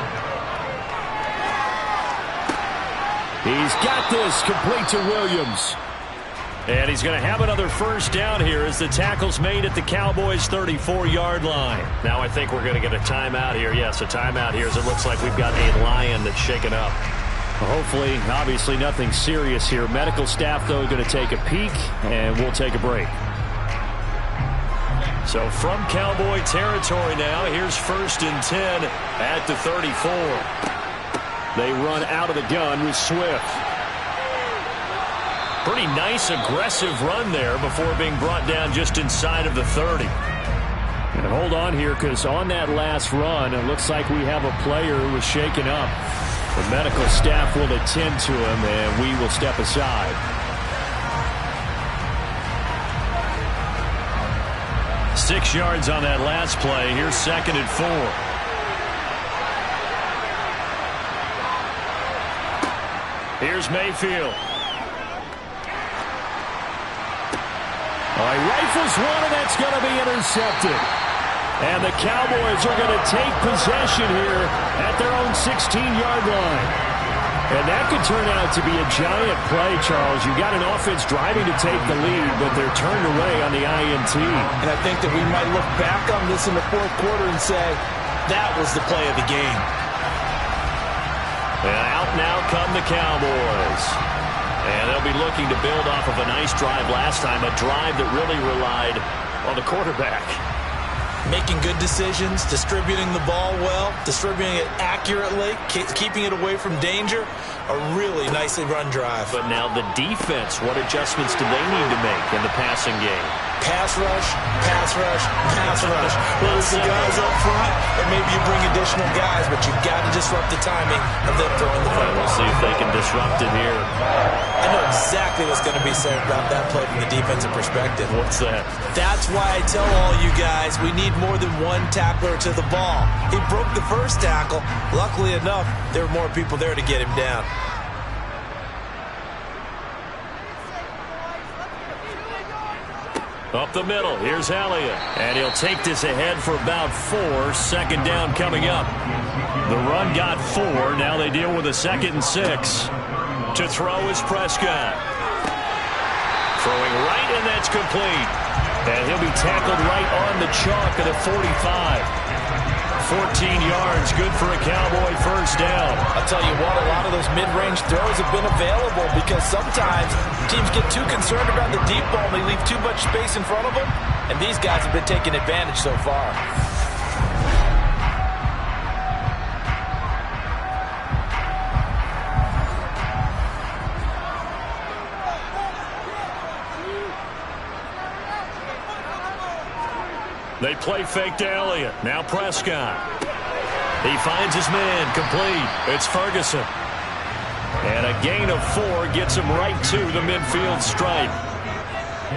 He's got this complete to Williams. And he's going to have another first down here as the tackle's made at the Cowboys' 34-yard line. Now I think we're going to get a timeout here. Yes, a timeout here as it looks like we've got a Lion that's shaken up. Hopefully, obviously nothing serious here. Medical staff, though, going to take a peek, and we'll take a break. So from Cowboy territory now, here's 1st and 10 at the 34. They run out of the gun with Swift. Pretty nice, aggressive run there before being brought down just inside of the 30. And hold on here, because on that last run, it looks like we have a player who was shaken up. The medical staff will attend to him, and we will step aside. Six yards on that last play. Here's 2nd and 4. Here's Mayfield. He rifles one, and that's going to be intercepted. And the Cowboys are going to take possession here at their own 16-yard line. And that could turn out to be a giant play, Charles. You got an offense driving to take the lead, but they're turned away on the INT. And I think that we might look back on this in the 4th quarter and say, that was the play of the game. And out now come the Cowboys. And they'll be looking to build off of a nice drive last time, a drive that really relied on the quarterback. Making good decisions, distributing the ball well, distributing it accurately, keeping it away from danger. A really nicely run drive. But now the defense, what adjustments do they need to make in the passing game? Pass rush, pass rush, pass rush. Whether it's the guys up front or maybe you bring additional guys, but you've got to disrupt the timing of them throwing the football. We'll see if they can disrupt it here. I know exactly what's going to be said about that play from the defensive perspective. What's that? That's why I tell all you guys we need more than one tackler to the ball. He broke the first tackle. Luckily enough, there were more people there to get him down. Up the middle, here's Elliott. And he'll take this ahead for about 4. 2nd down coming up. The run got 4. Now they deal with a 2nd and 6. To throw is Prescott. Throwing right, and that's complete. And he'll be tackled right on the chalk of the 45. 14 yards, good for a Cowboy first down. I'll tell you what, a lot of those mid-range throws have been available because sometimes teams get too concerned about the deep ball and they leave too much space in front of them, and these guys have been taking advantage so far. They play fake to Elliott. Now Prescott. He finds his man complete. It's Ferguson. And a gain of 4 gets him right to the midfield stripe.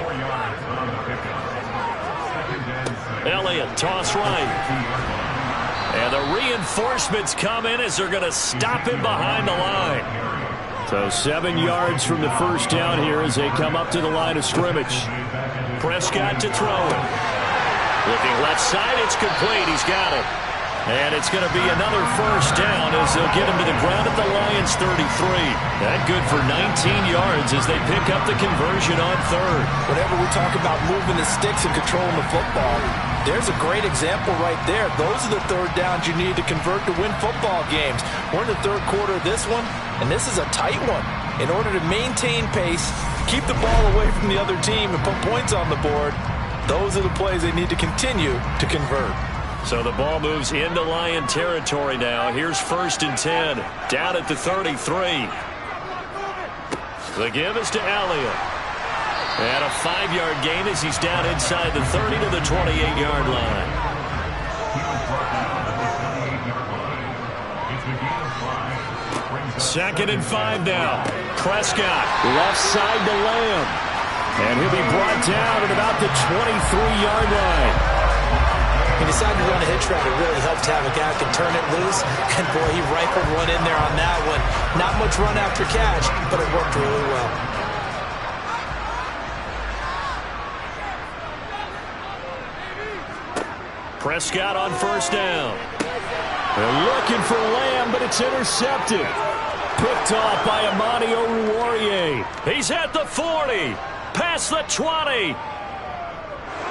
4 yards on the pickup. Elliott, toss right. And the reinforcements come in as they're going to stop him behind the line. So 7 yards from the first down here as they come up to the line of scrimmage. Prescott to throw it. Looking left side, it's complete. He's got it. And it's going to be another first down as they'll get him to the ground at the Lions' 33. That good for 19 yards as they pick up the conversion on third. Whenever we talk about moving the sticks and controlling the football, there's a great example right there. Those are the third downs you need to convert to win football games. We're in the third quarter of this one, and this is a tight one. In order to maintain pace, keep the ball away from the other team, and put points on the board, those are the plays they need to continue to convert. So the ball moves into Lion territory now. Here's 1st and 10, down at the 33. The give is to Elliott. And a 5-yard gain as he's down inside the 30 to the 28-yard line. Second and 5 now. Prescott, left side to Lamb. And he'll be brought down at about the 23-yard line. He decided to run a hitch route. It really helped to have a guy who can turn it loose. And, boy, he rifled one in there on that one. Not much run after catch, but it worked really well. Prescott on first down. They're looking for Lamb, but it's intercepted. Picked off by Amani Oruwariye. He's at the 40. Past the 20.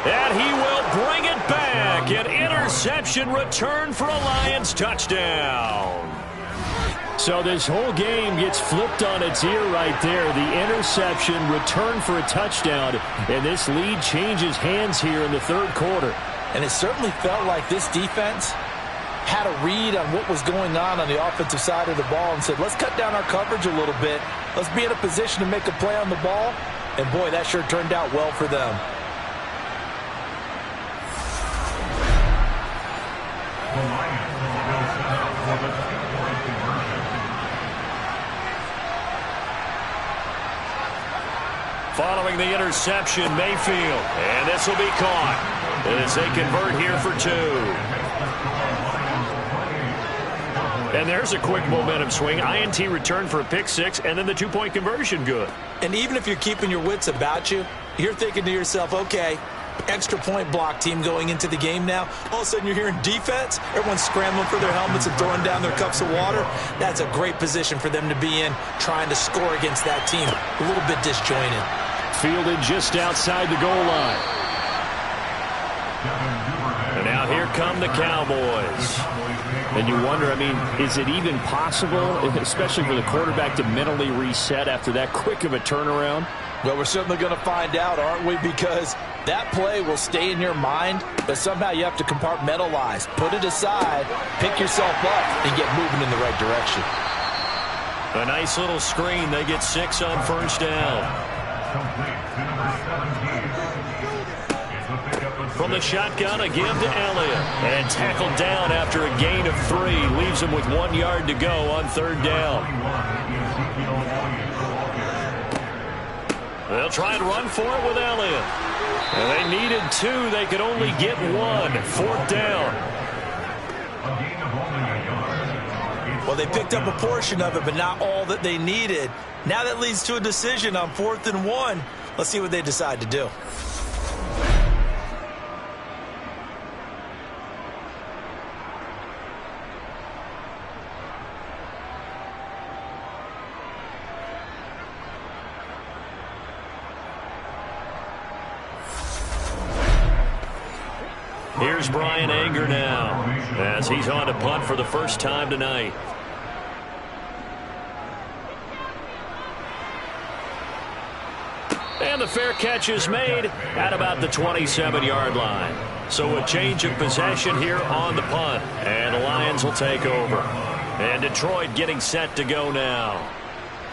And he will bring it back. An interception return for a Lions touchdown. So this whole game gets flipped on its ear right there. The interception, return for a touchdown. And this lead changes hands here in the third quarter. And it certainly felt like this defense had a read on what was going on the offensive side of the ball and said, let's cut down our coverage a little bit. Let's be in a position to make a play on the ball. And, boy, that sure turned out well for them. Following the interception, Mayfield. And this will be caught as they convert here for 2. And there's a quick momentum swing. INT return for a pick 6, and then the 2-point conversion good. And even if you're keeping your wits about you, you're thinking to yourself, okay, extra point block team going into the game now. All of a sudden you're hearing defense. Everyone's scrambling for their helmets and throwing down their cups of water. That's a great position for them to be in, trying to score against that team. A little bit disjointed. Fielded just outside the goal line. And now here come the Cowboys. And you wonder, I mean, is it even possible, especially for the quarterback, to mentally reset after that quick of a turnaround? Well, we're certainly going to find out, aren't we? Because that play will stay in your mind, but somehow you have to compartmentalize. Put it aside, pick yourself up, and get moving in the right direction. A nice little screen. They get 6 on first down. From the shotgun, a give to Elliott. And tackled down after a gain of 3. Leaves him with 1 yard to go on third down. They'll try and run for it with Elliott. And they needed 2. They could only get 1. Fourth down. Well, they picked up a portion of it, but not all that they needed. Now that leads to a decision on 4th and 1. Let's see what they decide to do. Here's Brian Anger now as he's on to punt for the first time tonight. And the fair catch is made at about the 27-yard line. So a change of possession here on the punt. And the Lions will take over. And Detroit getting set to go now.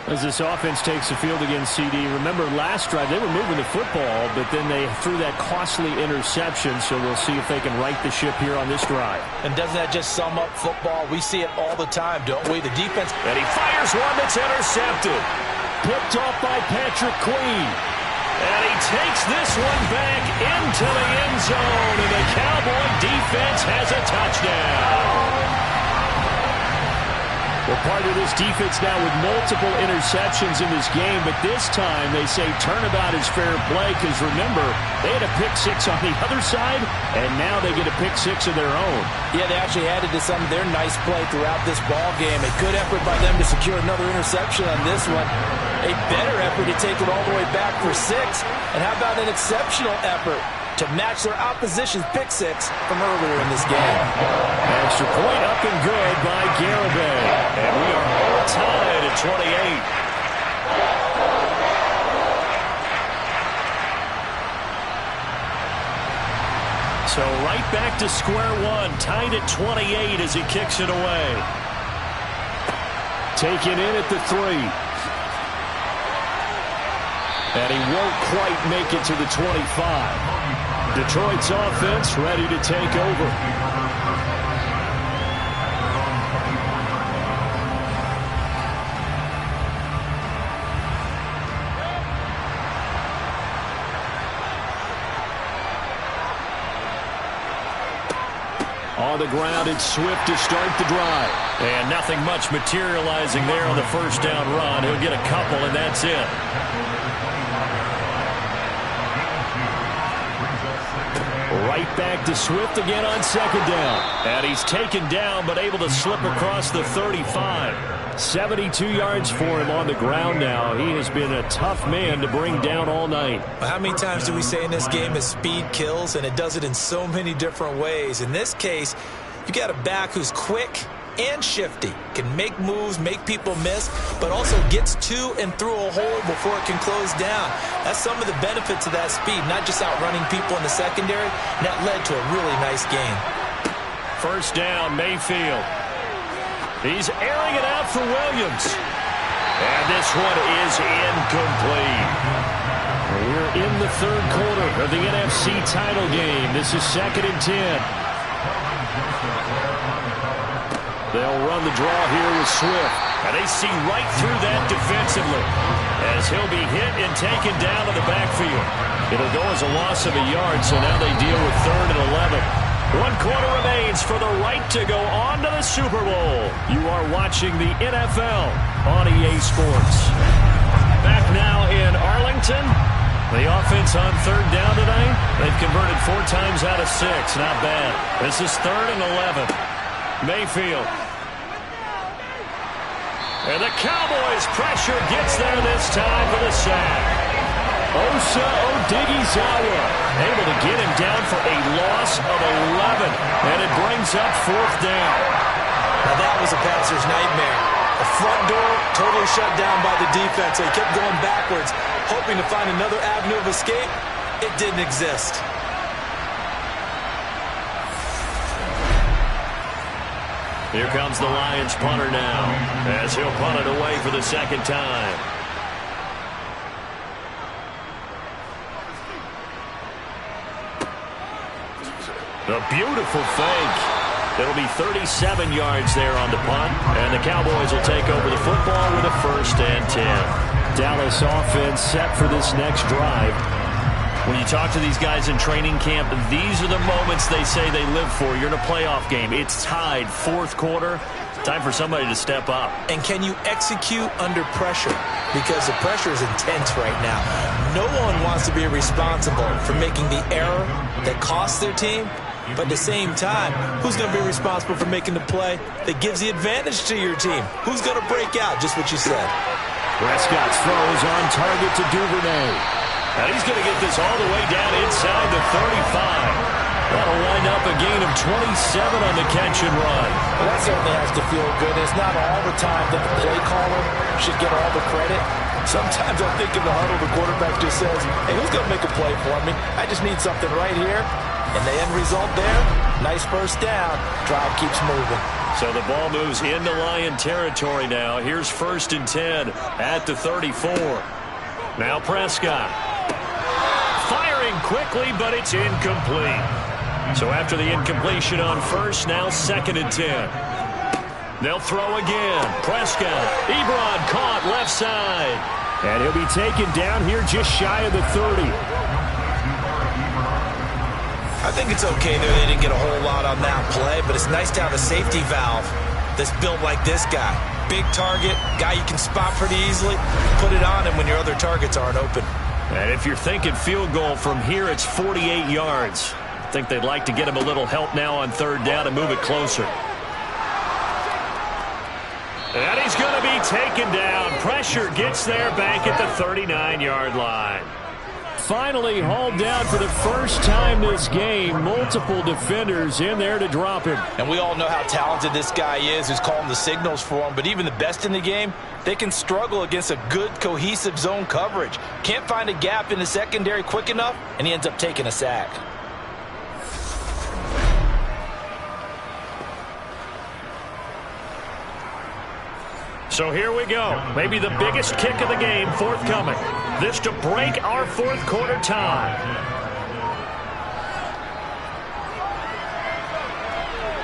As this offense takes the field against CD, remember last drive they were moving the football, but then they threw that costly interception, so we'll see if they can right the ship here on this drive. And doesn't that just sum up football? We see it all the time, don't we? The defense. And he fires one that's intercepted. Picked off by Patrick Queen. And he takes this one back into the end zone, and the Cowboy defense has a touchdown. Well, part of this defense now with multiple interceptions in this game, but this time they say turnabout is fair play because, remember, they had a pick six on the other side, and now they get a pick six of their own. Yeah, they actually added to some of their nice play throughout this ball game. A good effort by them to secure another interception on this one. A better effort to take it all the way back for 6. And how about an exceptional effort to match their opposition's pick six from earlier in this game? Extra point up and good by Garibay. And we are all tied at 28. So right back to square one, tied at 28 as he kicks it away. Taken in at the 3. And he won't quite make it to the 25. Detroit's offense ready to take over. On the ground, it's Swift to start the drive. And nothing much materializing there on the first down run. He'll get a couple, and that's it. Right back to Swift again on second down. And he's taken down, but able to slip across the 35. 72 yards for him on the ground now. He has been a tough man to bring down all night. Well, how many times do we say in this game is speed kills, and it does it in so many different ways. In this case, you got a back who's quick and shifty, can make moves, make people miss, but also gets to and through a hole before it can close down. That's some of the benefits of that speed, not just outrunning people in the secondary, and that led to a really nice game. First down, Mayfield. He's airing it out for Williams. And this one is incomplete. We're in the third quarter of the NFC title game. This is 2nd and 10. They'll run the draw here with Swift. And they see right through that defensively as he'll be hit and taken down to the backfield. It'll go as a loss of a yard, so now they deal with 3rd and 11. 1 quarter remains for the right to go on to the Super Bowl. You are watching the NFL on EA Sports. Back now in Arlington. The offense on 3rd down tonight. They've converted 4 times out of 6. Not bad. This is 3rd and 11. Mayfield. And the Cowboys pressure gets there this time for the sack. Osa Odighizuwa able to get him down for a loss of 11. And it brings up 4th down. Now that was a passer's nightmare. The front door totally shut down by the defense. They kept going backwards, hoping to find another avenue of escape. It didn't exist. Here comes the Lions punter now as he'll punt it away for the 2nd time. A beautiful fake. It'll be 37 yards there on the punt, and the Cowboys will take over the football with a 1st and 10. Dallas offense set for this next drive. When you talk to these guys in training camp, these are the moments they say they live for. You're in a playoff game. It's tied, 4th quarter. Time for somebody to step up. And can you execute under pressure? Because the pressure is intense right now. No one wants to be responsible for making the error that costs their team. But at the same time, who's going to be responsible for making the play that gives the advantage to your team? Who's going to break out? Just what you said. Prescott's throws on target to Duvernay. And he's going to get this all the way down inside the 35. That'll line up a gain of 27 on the catch and run. Well, that certainly has to feel good. It's not all the time that the play caller should get all the credit. Sometimes I think in the huddle, the quarterback just says, hey, who's going to make a play for me? I just need something right here. And the end result there, nice first down. Drive keeps moving. So the ball moves into Lion territory now. Here's 1st and 10 at the 34. Now Prescott. Firing quickly, but it's incomplete. So after the incompletion on 1st, now 2nd and 10. They'll throw again. Prescott. Ebron caught left side. And he'll be taken down here just shy of the 30. I think it's okay there. They didn't get a whole lot on that play, but it's nice to have a safety valve that's built like this guy. big target, guy you can spot pretty easily. Put it on him when your other targets aren't open. And if you're thinking field goal from here, it's 48 yards. I think they'd like to get him a little help now on third down and move it closer. And he's going to be taken down. Pressure gets there back at the 39-yard line. Finally hauled down for the first time this game. Multiple defenders in there to drop him. And we all know how talented this guy is who's calling the signals for him. But even the best in the game, they can struggle against a good, cohesive zone coverage. Can't find a gap in the secondary quick enough, and he ends up taking a sack. So here we go. Maybe the biggest kick of the game forthcoming. This to break our fourth quarter tie.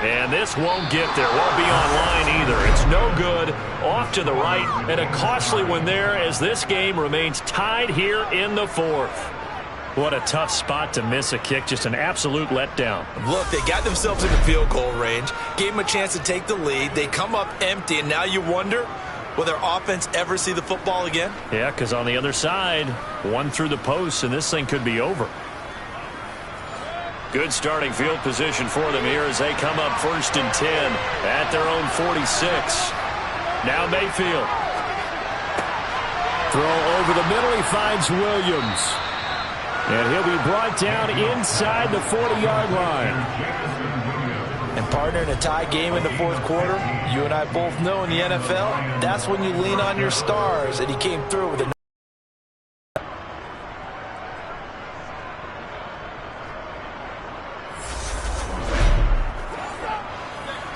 And this won't get there. Won't be online either. It's no good. Off to the right. And a costly one there as this game remains tied here in the fourth. What a tough spot to miss a kick. Just an absolute letdown. Look, they got themselves in the field goal range. Gave them a chance to take the lead. They come up empty, and now you wonder, will their offense ever see the football again? Yeah, because on the other side, one through the post, and this thing could be over. Good starting field position for them here as they come up 1st and 10 at their own 46. Now Mayfield. Throw over the middle. He finds Williams. And he'll be brought down inside the 40-yard line. And partner, in a tie game in the fourth quarter, you and I both know in the NFL, that's when you lean on your stars, and he came through with a...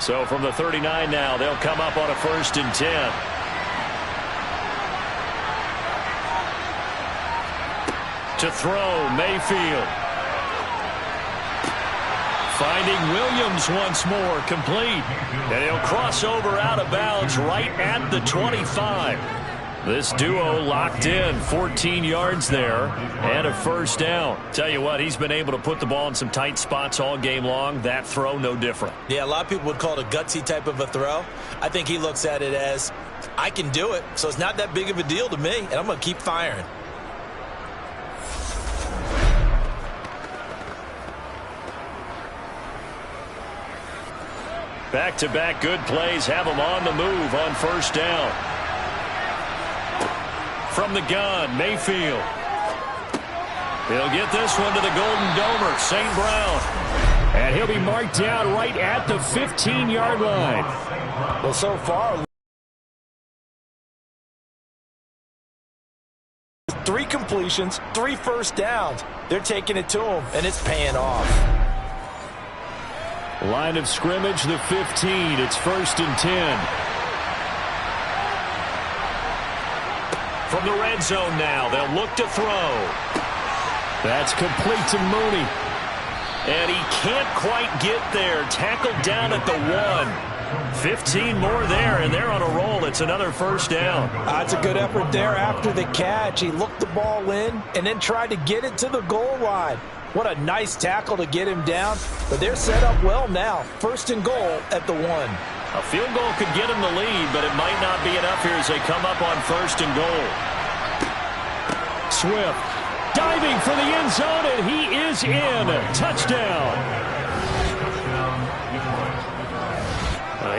So from the 39 now, they'll come up on a 1st and 10. To throw, Mayfield. Finding Williams once more, complete. And he'll cross over out of bounds right at the 25. This duo locked in, 14 yards there, and a 1st down. Tell you what, he's been able to put the ball in some tight spots all game long. That throw, no different. Yeah, a lot of people would call it a gutsy type of a throw. I think he looks at it as, I can do it, so it's not that big of a deal to me, and I'm going to keep firing. Back-to-back good plays have them on the move on 1st down. From the gun, Mayfield. He'll get this one to the Golden Domer, St. Brown. And he'll be marked down right at the 15-yard line. Well, so far, 3 completions, 3 first downs. They're taking it to him, and it's paying off. Line of scrimmage, the 15. It's 1st and 10. From the red zone now, they'll look to throw. That's complete to Mooney. And he can't quite get there. Tackled down at the 1. 15 more there, and they're on a roll. It's another 1st down. That's a good effort there after the catch. He looked the ball in and then tried to get it to the goal line. What a nice tackle to get him down. But they're set up well now. 1st and goal at the 1. A field goal could get him the lead, but it might not be enough here as they come up on 1st and goal. Swift diving for the end zone, and he is in. Touchdown.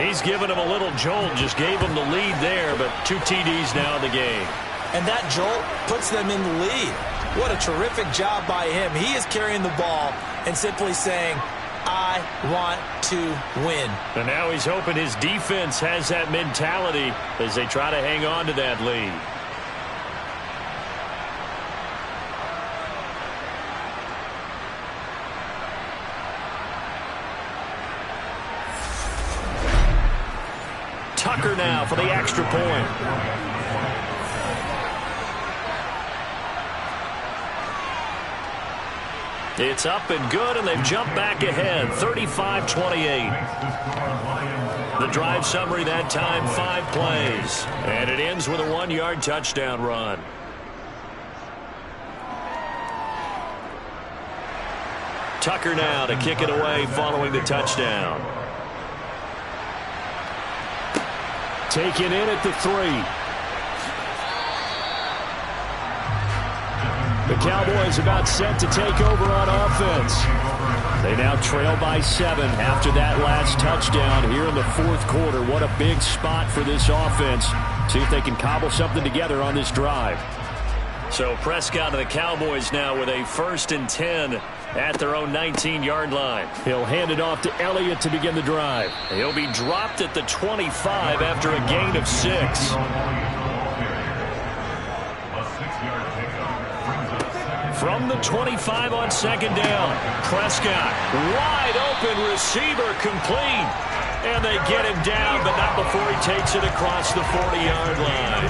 He's giving him a little jolt. Just gave him the lead there, but 2 TDs now in the game. And that jolt puts them in the lead. What a terrific job by him. He is carrying the ball and simply saying, I want to win. And now he's hoping his defense has that mentality as they try to hang on to that lead. Tucker now for the extra point. It's up and good, and they've jumped back ahead, 35-28. The drive summary that time, 5 plays. And it ends with a 1-yard touchdown run. Tucker now to kick it away following the touchdown. taken in at the 3. The Cowboys about set to take over on offense. They now trail by 7 after that last touchdown here in the fourth quarter. What a big spot for this offense. See if they can cobble something together on this drive. So Prescott and the Cowboys now with a 1st and 10 at their own 19-yard line. He'll hand it off to Elliott to begin the drive. He'll be dropped at the 25 after a gain of 6. From the 25 on 2nd down, Prescott, wide open receiver, complete. And they get him down, but not before he takes it across the 40-yard line.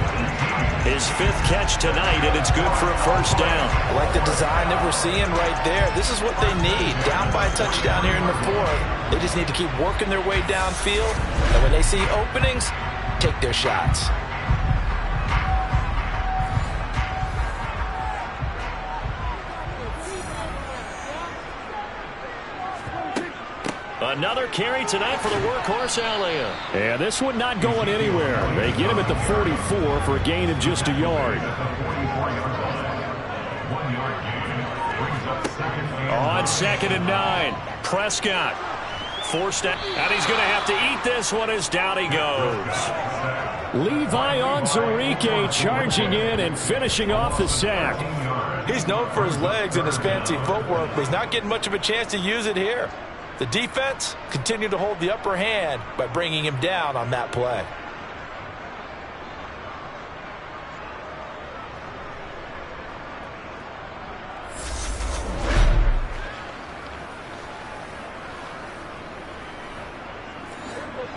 His 5th catch tonight, and it's good for a 1st down. I like the design that we're seeing right there. This is what they need. Down by a touchdown here in the 4th. They just need to keep working their way downfield. And when they see openings, take their shots. Another carry tonight for the workhorse, Elliott. And this one not going anywhere. They get him at the 44 for a gain of just a yard. On 2nd and 9, Prescott forced out, and he's going to have to eat this one as down he goes. Levi Onwuzurike charging in and finishing off the sack. He's known for his legs and his fancy footwork, but he's not getting much of a chance to use it here. The defense continued to hold the upper hand by bringing him down on that play.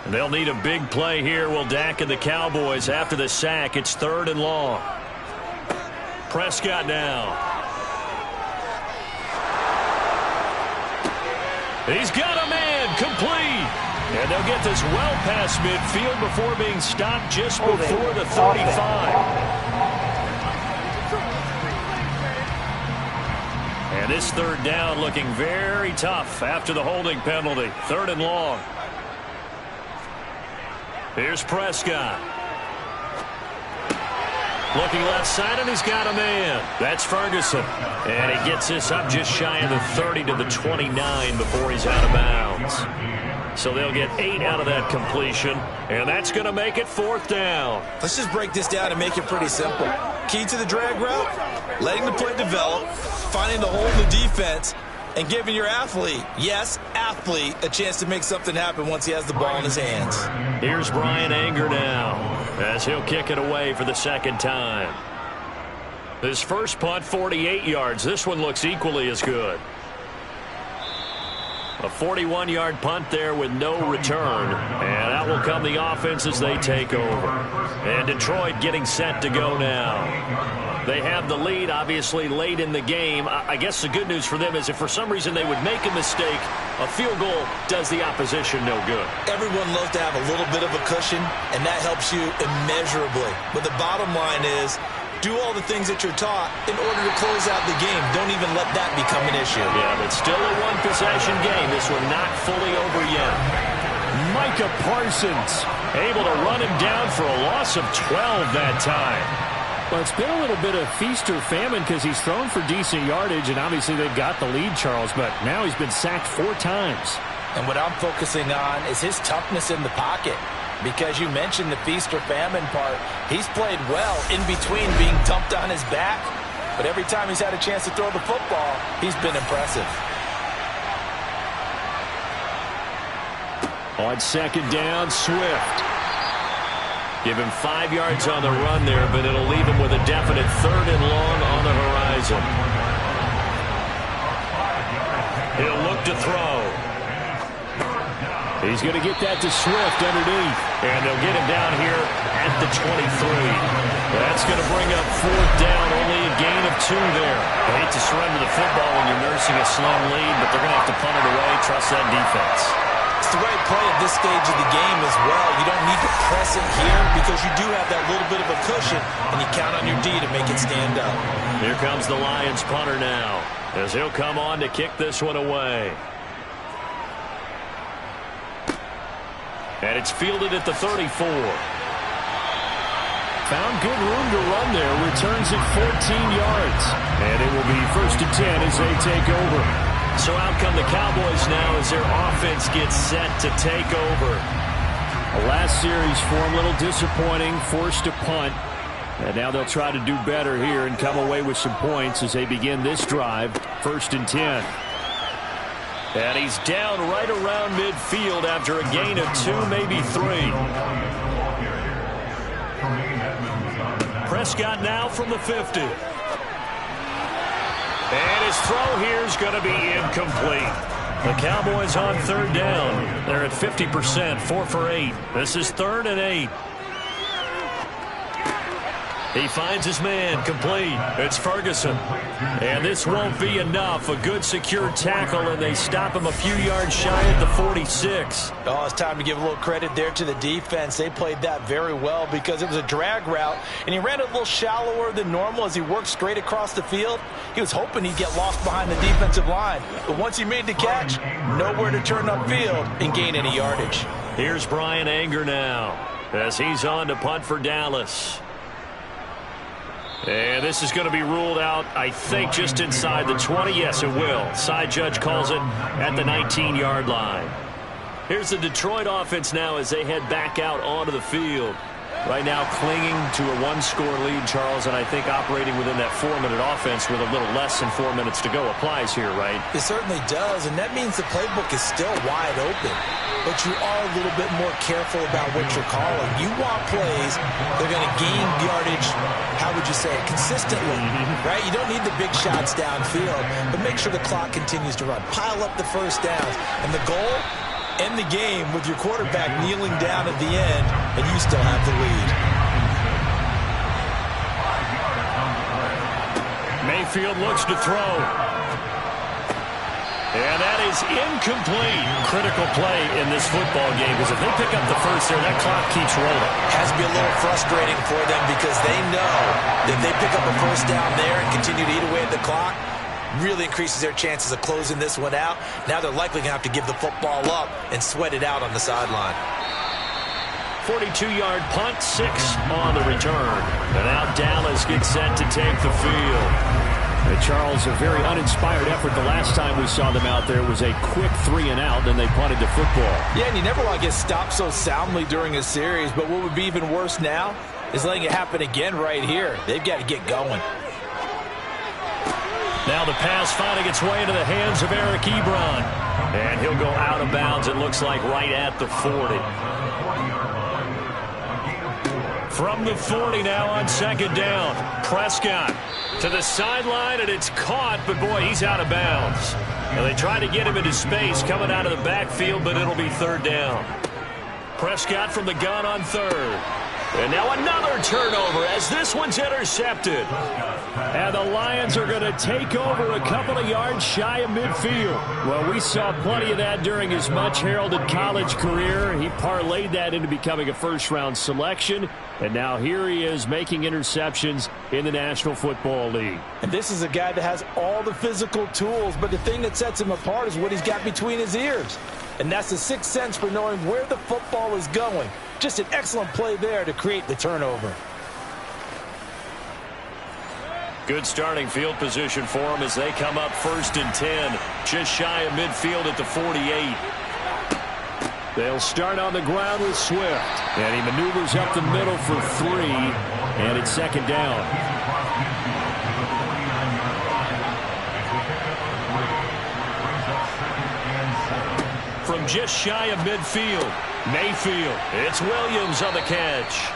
They'll need a big play here, will Dak and the Cowboys after the sack. It's 3rd and long. Prescott now. He's got a man, complete. And they'll get this well past midfield before being stopped just before the 35. And this 3rd down looking very tough after the holding penalty. 3rd and long. Here's Prescott. Looking left side, and he's got a man. That's Ferguson. And he gets this up just shy of the 30 to the 29 before he's out of bounds. So they'll get 8 out of that completion, and that's going to make it 4th down. Let's just break this down and make it pretty simple. Key to the drag route, letting the play develop, finding the hole in the defense, and giving your athlete, yes, athlete, a chance to make something happen once he has the ball in his hands. Here's Brian Anger now as he'll kick it away for the 2nd time. His first punt, 48 yards. This one looks equally as good. A 41-yard punt there with no return. And out will come the offense as they take over. And Detroit getting set to go now. They have the lead, obviously, late in the game. I guess the good news for them is if for some reason they would make a mistake, a field goal does the opposition no good. Everyone loves to have a little bit of a cushion, and that helps you immeasurably. But the bottom line is, do all the things that you're taught in order to close out the game. Don't even let that become an issue. Yeah, but still a one-possession game. This one not fully over yet. Micah Parsons able to run him down for a loss of 12 that time. Well, it's been a little bit of feast or famine because he's thrown for decent yardage, and obviously they've got the lead, Charles, but now he's been sacked 4 times. And what I'm focusing on is his toughness in the pocket. Because you mentioned the feast or famine part. He's played well in between being dumped on his back. But every time he's had a chance to throw the football, he's been impressive. On 2nd down, Swift. Give him 5 yards on the run there, but it'll leave him with a definite 3rd and long on the horizon. He'll look to throw. He's going to get that to Swift underneath. And they'll get him down here at the 23. That's going to bring up 4th down, only a gain of 2 there. I hate to surrender the football when you're nursing a slim lead, but they're going to have to punt it away, trust that defense. It's the right play at this stage of the game as well. You don't need to press it here because you do have that little bit of a cushion, and you count on your D to make it stand up. Here comes the Lions punter now as he'll come on to kick this one away. And it's fielded at the 34. Found good room to run there. Returns it 14 yards. And it will be 1st and 10 as they take over. So out come the Cowboys now as their offense gets set to take over. The last series for them, a little disappointing, forced to punt. And now they'll try to do better here and come away with some points as they begin this drive, 1st and 10. And he's down right around midfield after a gain of 2, maybe 3. Prescott now from the 50. And his throw here is going to be incomplete. The Cowboys on 3rd down. They're at 50%, 4 for 8. This is 3rd and 8. He finds his man, complete. It's Ferguson. And this won't be enough. A good secure tackle, and they stop him a few yards shy at the 46. Oh, it's time to give a little credit there to the defense. They played that very well because it was a drag route, and he ran a little shallower than normal as he worked straight across the field. He was hoping he'd get lost behind the defensive line. But once he made the catch, nowhere to turn upfield and gain any yardage. Here's Brian Anger now as he's on to punt for Dallas. And this is going to be ruled out, I think, just inside the 20. Yes, it will. Side judge calls it at the 19-yard line. Here's the Detroit offense now as they head back out onto the field. Right now clinging to a 1-score lead, Charles, and I think operating within that 4-minute offense with a little less than 4 minutes to go applies here, right? It certainly does, and that means the playbook is still wide open. But you are a little bit more careful about what you're calling. You want plays they're going to gain yardage, how would you say it, consistently, right? You don't need the big shots downfield, but make sure the clock continues to run. Pile up the first downs. And the goal, end the game with your quarterback kneeling down at the end, and you still have the lead. Mayfield looks to throw. And that is incomplete. Critical play in this football game because if they pick up the first there, that clock keeps rolling. Has to be a little frustrating for them because they know that if they pick up a first down there and continue to eat away at the clock, really increases their chances of closing this one out. Now they're likely going to have to give the football up and sweat it out on the sideline. 42-yard punt, 6 on the return. And now Dallas gets set to take the field. Charles, a very uninspired effort. The last time we saw them out there was a quick 3-and-out, then they punted the football. Yeah, and you never want to get stopped so soundly during a series, but what would be even worse now is letting it happen again right here. They've got to get going. Now the pass finding its way into the hands of Eric Ebron. And he'll go out of bounds, it looks like, right at the 40. From the 40 now on 2nd down. Prescott to the sideline, and it's caught, but boy, he's out of bounds. And they try to get him into space coming out of the backfield, but it'll be 3rd down. Prescott from the gun on 3rd. And now another turnover as this one's intercepted. And the Lions are going to take over a couple of yards shy of midfield. Well, we saw plenty of that during his much-heralded college career. He parlayed that into becoming a first-round selection. And now here he is making interceptions in the National Football League. And this is a guy that has all the physical tools, but the thing that sets him apart is what he's got between his ears. And that's the sixth sense for knowing where the football is going. Just an excellent play there to create the turnover. Good starting field position for them as they come up 1st and 10. Just shy of midfield at the 48. They'll start on the ground with Swift. And he maneuvers up the middle for 3. And it's 2nd down. From just shy of midfield, Mayfield. It's Williams on the catch.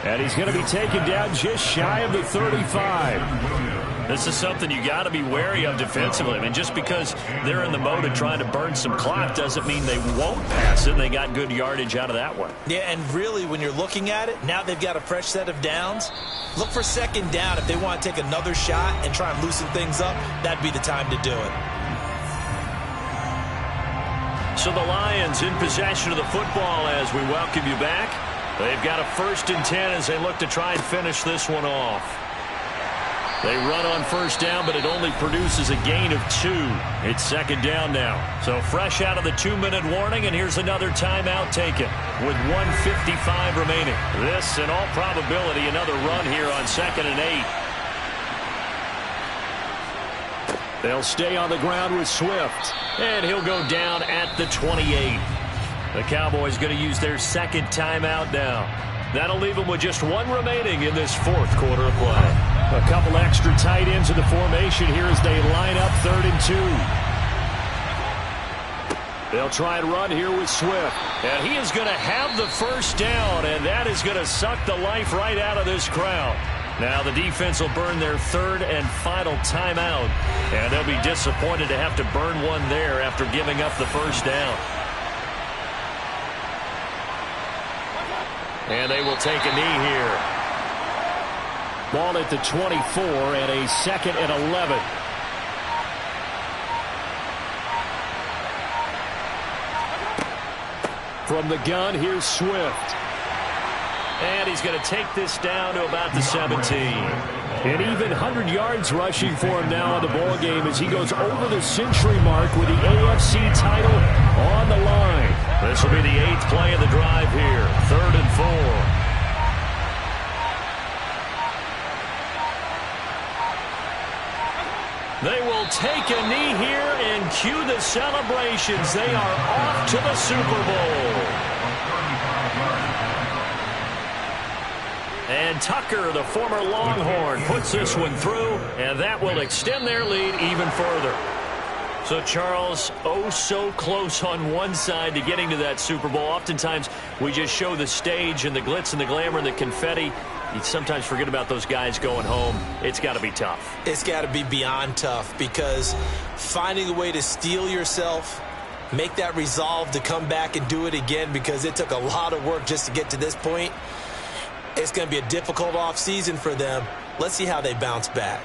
And he's going to be taken down just shy of the 35. This is something you got to be wary of defensively. I mean, just because they're in the mode of trying to burn some clock doesn't mean they won't pass it. They got good yardage out of that one. Yeah, and really, when you're looking at it, now they've got a fresh set of downs. Look for 2nd down. If they want to take another shot and try and loosen things up, that'd be the time to do it. So the Lions in possession of the football as we welcome you back. They've got a 1st and 10 as they look to try and finish this one off. They run on first down, but it only produces a gain of 2. It's second down now. So fresh out of the 2-minute warning, and here's another timeout taken with 1:55 remaining. This, in all probability, another run here on 2nd and 8. They'll stay on the ground with Swift, and he'll go down at the 28. The Cowboys going to use their second timeout now. That'll leave them with just 1 remaining in this 4th quarter of play. A couple extra tight ends in the formation here as they line up 3rd and 2. They'll try and run here with Swift. And he is going to have the first down, and that is going to suck the life right out of this crowd. Now the defense will burn their 3rd and final timeout, and they'll be disappointed to have to burn one there after giving up the first down. And they will take a knee here. Ball at the 24 and a 2nd and 11. From the gun, here's Swift. And he's going to take this down to about the 17. And even 100 yards rushing for him now in the ball game as he goes over the century mark with the AFC title on the line. This will be the 8th play of the drive here. 3rd and 4. They will take a knee here and cue the celebrations. They are off to the Super Bowl. And Tucker, the former Longhorn, puts this one through, and that will extend their lead even further. So, Charles, oh so close on one side to getting to that Super Bowl. Oftentimes, we just show the stage and the glitz and the glamour and the confetti. You sometimes forget about those guys going home. It's got to be tough. It's got to be beyond tough because finding a way to steel yourself, make that resolve to come back and do it again because it took a lot of work just to get to this point. It's going to be a difficult offseason for them. Let's see how they bounce back.